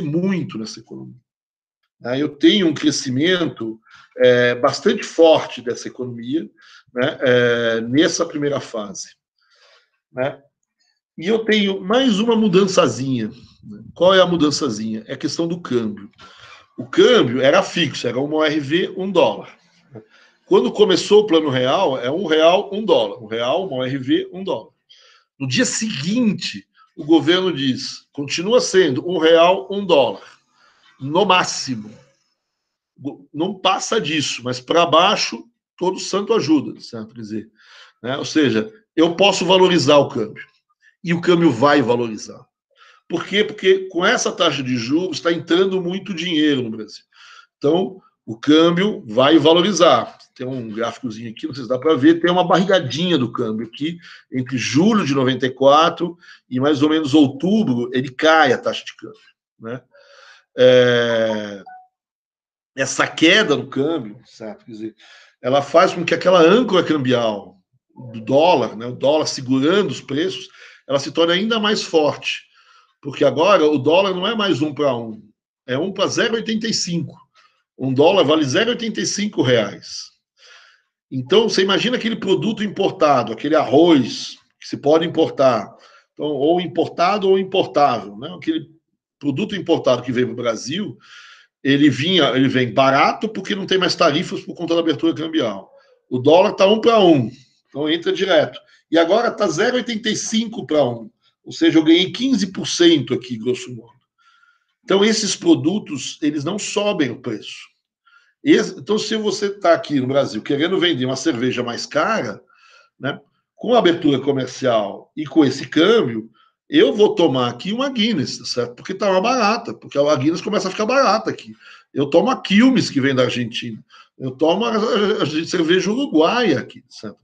muito nessa economia. Eu tenho um crescimento bastante forte dessa economia, né? Nessa primeira fase. Né? E eu tenho mais uma mudançazinha. Qual é a mudançazinha? É a questão do câmbio. O câmbio era fixo, era uma ORV, $1. Quando começou o Plano Real, é R$1, $1. R$1, uma ORV, $1. No dia seguinte, o governo diz, continua sendo R$1, $1. No máximo. Não passa disso, mas para baixo, todo santo ajuda, certo? Quer dizer, né? Ou seja, eu posso valorizar o câmbio. E o câmbio vai valorizar. Por quê? Porque com essa taxa de juros está entrando muito dinheiro no Brasil. Então, o câmbio vai valorizar. Tem um gráficozinho aqui, não sei se dá para ver, tem uma barrigadinha do câmbio aqui, entre julho de 94 e mais ou menos outubro, ele cai a taxa de câmbio, né? Essa queda do câmbio, certo? Quer dizer, ela faz com que aquela âncora cambial do dólar, né, o dólar segurando os preços, ela se torne ainda mais forte. Porque agora o dólar não é mais 1 para 1, é 1 para 0,85. Um dólar vale 0,85 reais. Então, você imagina aquele produto importado, aquele arroz que se pode importar, então, ou importado ou importável, né? Aquele produto importado que veio para o Brasil, ele vem barato porque não tem mais tarifas por conta da abertura cambial. O dólar está 1 para 1, então entra direto. E agora está 0,85 para 1, ou seja, eu ganhei 15% aqui, grosso modo. Então, esses produtos, eles não sobem o preço. Então, se você está aqui no Brasil querendo vender uma cerveja mais cara, né, com a abertura comercial e com esse câmbio, eu vou tomar aqui uma Guinness, certo? Porque está mais barata, porque a Guinness começa a ficar barata aqui. Eu tomo a Quilmes, que vem da Argentina. Eu tomo a cerveja uruguaia aqui, certo?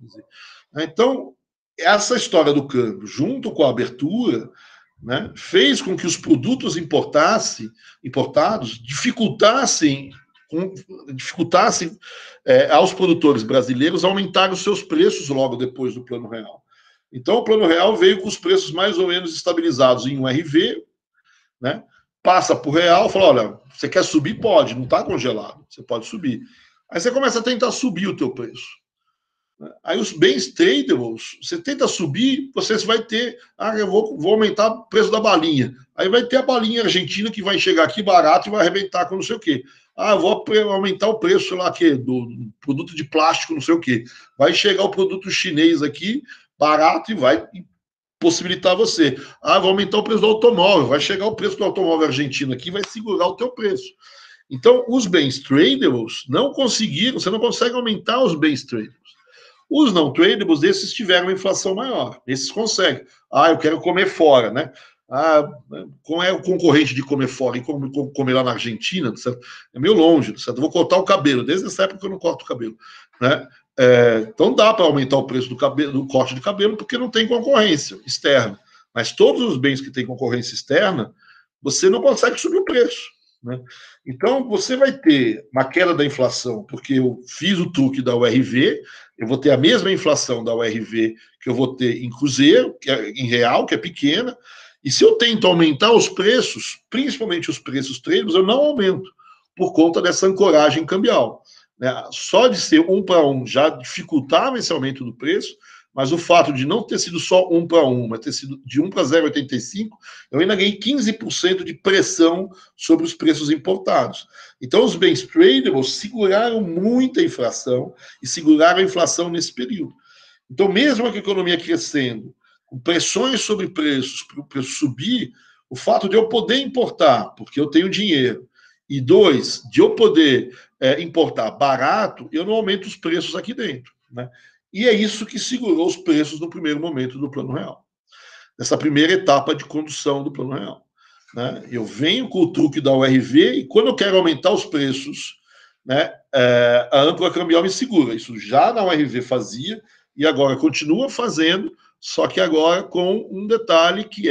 Então, essa história do câmbio, junto com a abertura, né, fez com que os produtos importados dificultassem aos produtores brasileiros aumentar os seus preços logo depois do Plano Real. Então, o Plano Real veio com os preços mais ou menos estabilizados em URV, né? Passa para o real, fala, olha, você quer subir? Pode, não está congelado, você pode subir. Aí você começa a tentar subir o teu preço. Aí os bens tradables, você tenta subir, você vai ter, eu vou aumentar o preço da balinha. Aí vai ter a balinha argentina que vai chegar aqui barato e vai arrebentar com não sei o quê. Eu vou aumentar o preço, sei lá, do produto de plástico, não sei o quê. Vai chegar o produto chinês aqui, barato, e vai possibilitar você. Vou aumentar o preço do automóvel, vai chegar o preço do automóvel argentino aqui, vai segurar o teu preço. Então, os bens tradables não conseguiram, você não consegue aumentar os bens tradables. Os não tradables, esses tiveram inflação maior. Esses conseguem. Eu quero comer fora, né? Como é o concorrente de comer fora e comer lá na Argentina, certo? É meio longe, certo? Eu vou cortar o cabelo. Desde essa época eu não corto o cabelo, né? Então dá para aumentar o preço do corte de cabelo porque não tem concorrência externa. Mas todos os bens que têm concorrência externa, você não consegue subir o preço, né? Então você vai ter uma queda da inflação, porque eu fiz o truque da URV, eu vou ter a mesma inflação da URV que eu vou ter em cruzeiro, que é em real, que é pequena, e se eu tento aumentar os preços, principalmente os preços treinos, eu não aumento, por conta dessa ancoragem cambial. Só de ser 1 para 1 já dificultava esse aumento do preço, mas o fato de não ter sido só 1 para 1, mas ter sido de 1 para 0,85, eu ainda ganhei 15% de pressão sobre os preços importados. Então, os bens tradables seguraram muita inflação e seguraram a inflação nesse período. Então, mesmo a economia crescendo, com pressões sobre preços, para o preço subir, o fato de eu poder importar, porque eu tenho dinheiro, e dois, de eu poder importar barato, eu não aumento os preços aqui dentro, né? E é isso que segurou os preços no primeiro momento do Plano Real, nessa primeira etapa de condução do Plano Real, né? Eu venho com o truque da URV e quando eu quero aumentar os preços, né, a âncora cambial me segura. Isso já na URV fazia e agora continua fazendo, só que agora com um detalhe que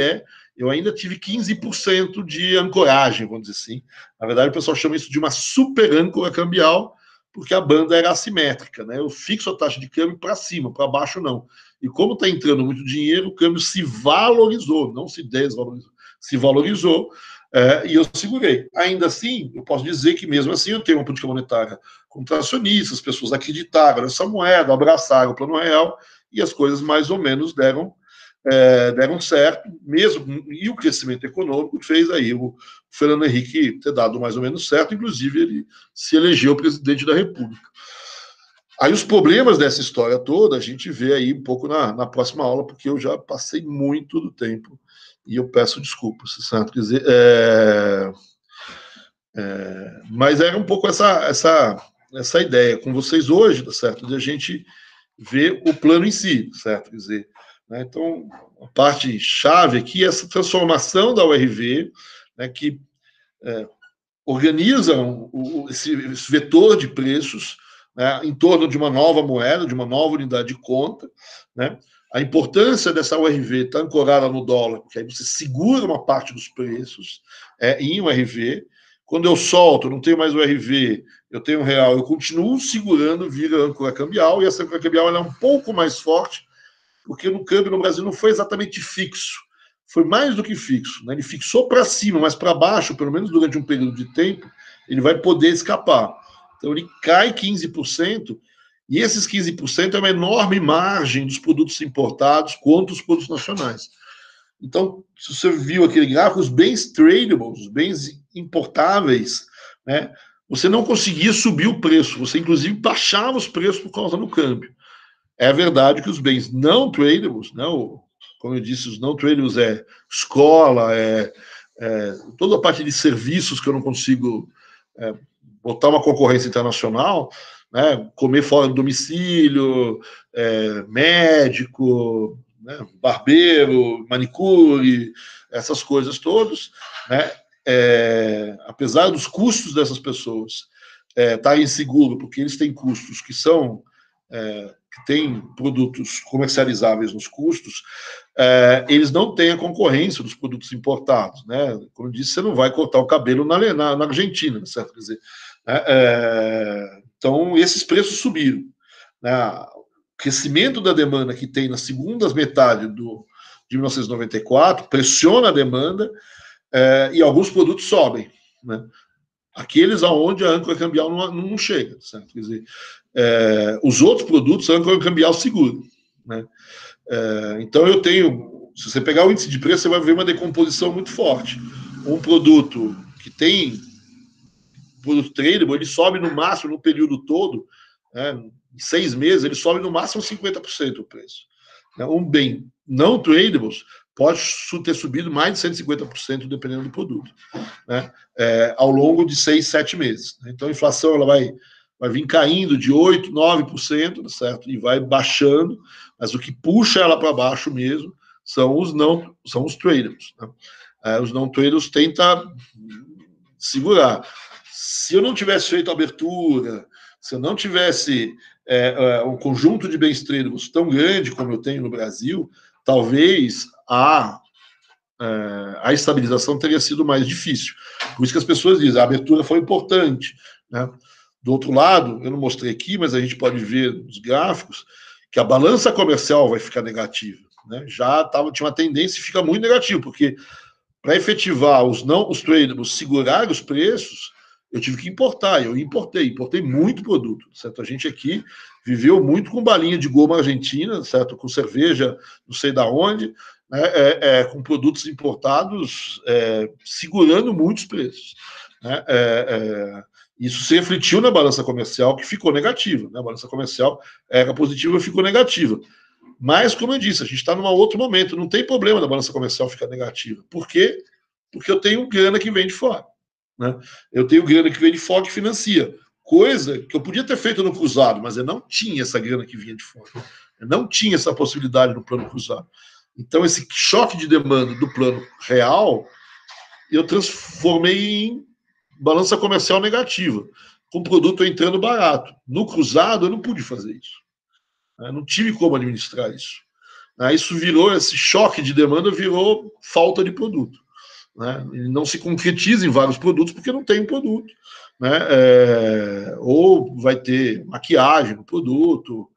eu ainda tive 15% de ancoragem, vamos dizer assim. Na verdade, o pessoal chama isso de uma super âncora cambial, porque a banda era assimétrica, né? Eu fixo a taxa de câmbio para cima, para baixo não. E como está entrando muito dinheiro, o câmbio se valorizou, não se desvalorizou, se valorizou, e eu segurei. Ainda assim, eu posso dizer que mesmo assim eu tenho uma política monetária contracionista, as pessoas acreditaram nessa moeda, abraçaram o Plano Real, e as coisas mais ou menos deram certo, mesmo, e o crescimento econômico fez aí o Fernando Henrique ter dado mais ou menos certo, inclusive ele se elegeu presidente da República. Aí os problemas dessa história toda a gente vê aí um pouco na próxima aula, porque eu já passei muito do tempo e eu peço desculpas, certo? Quer dizer, mas era um pouco essa ideia com vocês hoje, certo? De a gente ver o plano em si, certo? Quer dizer, né? Então, a parte chave aqui é essa transformação da URV, né, que organiza esse vetor de preços, né, em torno de uma nova moeda, de uma nova unidade de conta, né? A importância dessa URV está ancorada no dólar, porque aí você segura uma parte dos preços em URV. Quando eu solto, não tenho mais URV, eu tenho real, eu continuo segurando, vira âncora cambial, e essa âncora cambial ela é um pouco mais forte, porque no câmbio no Brasil não foi exatamente fixo, foi mais do que fixo, né? Ele fixou para cima, mas para baixo, pelo menos durante um período de tempo, ele vai poder escapar. Então ele cai 15%, e esses 15% é uma enorme margem dos produtos importados contra os produtos nacionais. Então, se você viu aquele gráfico, os bens tradables, os bens importáveis, né, você não conseguia subir o preço, você inclusive baixava os preços por causa do câmbio. É verdade que os bens não tradables, né, como eu disse, os não tradables é escola, toda a parte de serviços que eu não consigo botar uma concorrência internacional, né, comer fora do domicílio, médico, né, barbeiro, manicure, essas coisas todas, né, apesar dos custos dessas pessoas estarem seguros, porque eles têm custos que são que têm produtos comercializáveis nos custos, eles não têm a concorrência dos produtos importados, né? Como eu disse, você não vai cortar o cabelo na Argentina, certo? Quer dizer, então esses preços subiram, né? O crescimento da demanda que tem na segunda metade de 1994 pressiona a demanda e alguns produtos sobem, né? Aqueles aonde a âncora cambial não chega, certo? Quer dizer, os outros produtos a âncora cambial segura, né? Então eu tenho, se você pegar o índice de preço, você vai ver uma decomposição muito forte. Um produto que tem produto tradable, ele sobe no máximo no período todo, né, em 6 meses, ele sobe no máximo 50% o preço. Um bem não tradable pode ter subido mais de 150%, dependendo do produto, né, ao longo de 6, 7 meses. Então a inflação ela vai vir caindo de 8%, 9%, certo? E vai baixando, mas o que puxa ela para baixo mesmo são os tradables, né? Os não tradables tentam segurar. Se eu não tivesse feito a abertura, se eu não tivesse um conjunto de bens tradables tão grande como eu tenho no Brasil, talvez a estabilização teria sido mais difícil. Por isso que as pessoas dizem, a abertura foi importante, né? Do outro lado, eu não mostrei aqui, mas a gente pode ver nos gráficos que a balança comercial vai ficar negativa, né? Tinha uma tendência e fica muito negativo, porque para efetivar os tradables, segurar os preços, eu tive que importar. Eu importei muito produto, certo? A gente aqui viveu muito com balinha de goma argentina, certo? Com cerveja, não sei da onde, né? Com produtos importados, segurando muitos preços, né? Isso se refletiu na balança comercial, que ficou negativa, né? A balança comercial era positiva e ficou negativa. Mas, como eu disse, a gente está num outro momento, não tem problema da balança comercial ficar negativa. Por quê? Porque eu tenho grana que vem de fora, né? Eu tenho grana que vem de fora que financia. Coisa que eu podia ter feito no cruzado, mas eu não tinha essa grana que vinha de fora. Eu não tinha essa possibilidade no plano cruzado. Então, esse choque de demanda do plano real, eu transformei em balança comercial negativa, com o produto entrando barato. No cruzado, eu não pude fazer isso. Eu não tive como administrar isso. Isso virou, esse choque de demanda virou falta de produto, né? Ele não se concretiza em vários produtos porque não tem um produto, né? Ou vai ter maquiagem no produto,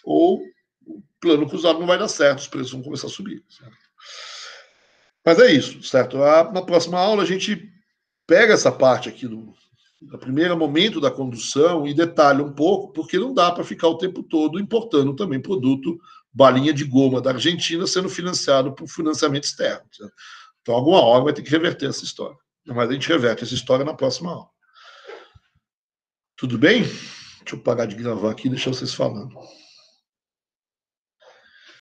ou o plano cruzado não vai dar certo, os preços vão começar a subir, certo? Mas é isso, certo? Na próxima aula a gente pega essa parte aqui do primeiro momento da condução e detalha um pouco, porque não dá para ficar o tempo todo importando também produto balinha de goma da Argentina sendo financiado por financiamento externo, certo? Então, alguma hora vai ter que reverter essa história. Mas a gente reverte essa história na próxima aula. Tudo bem? Deixa eu parar de gravar aqui e deixar vocês falando.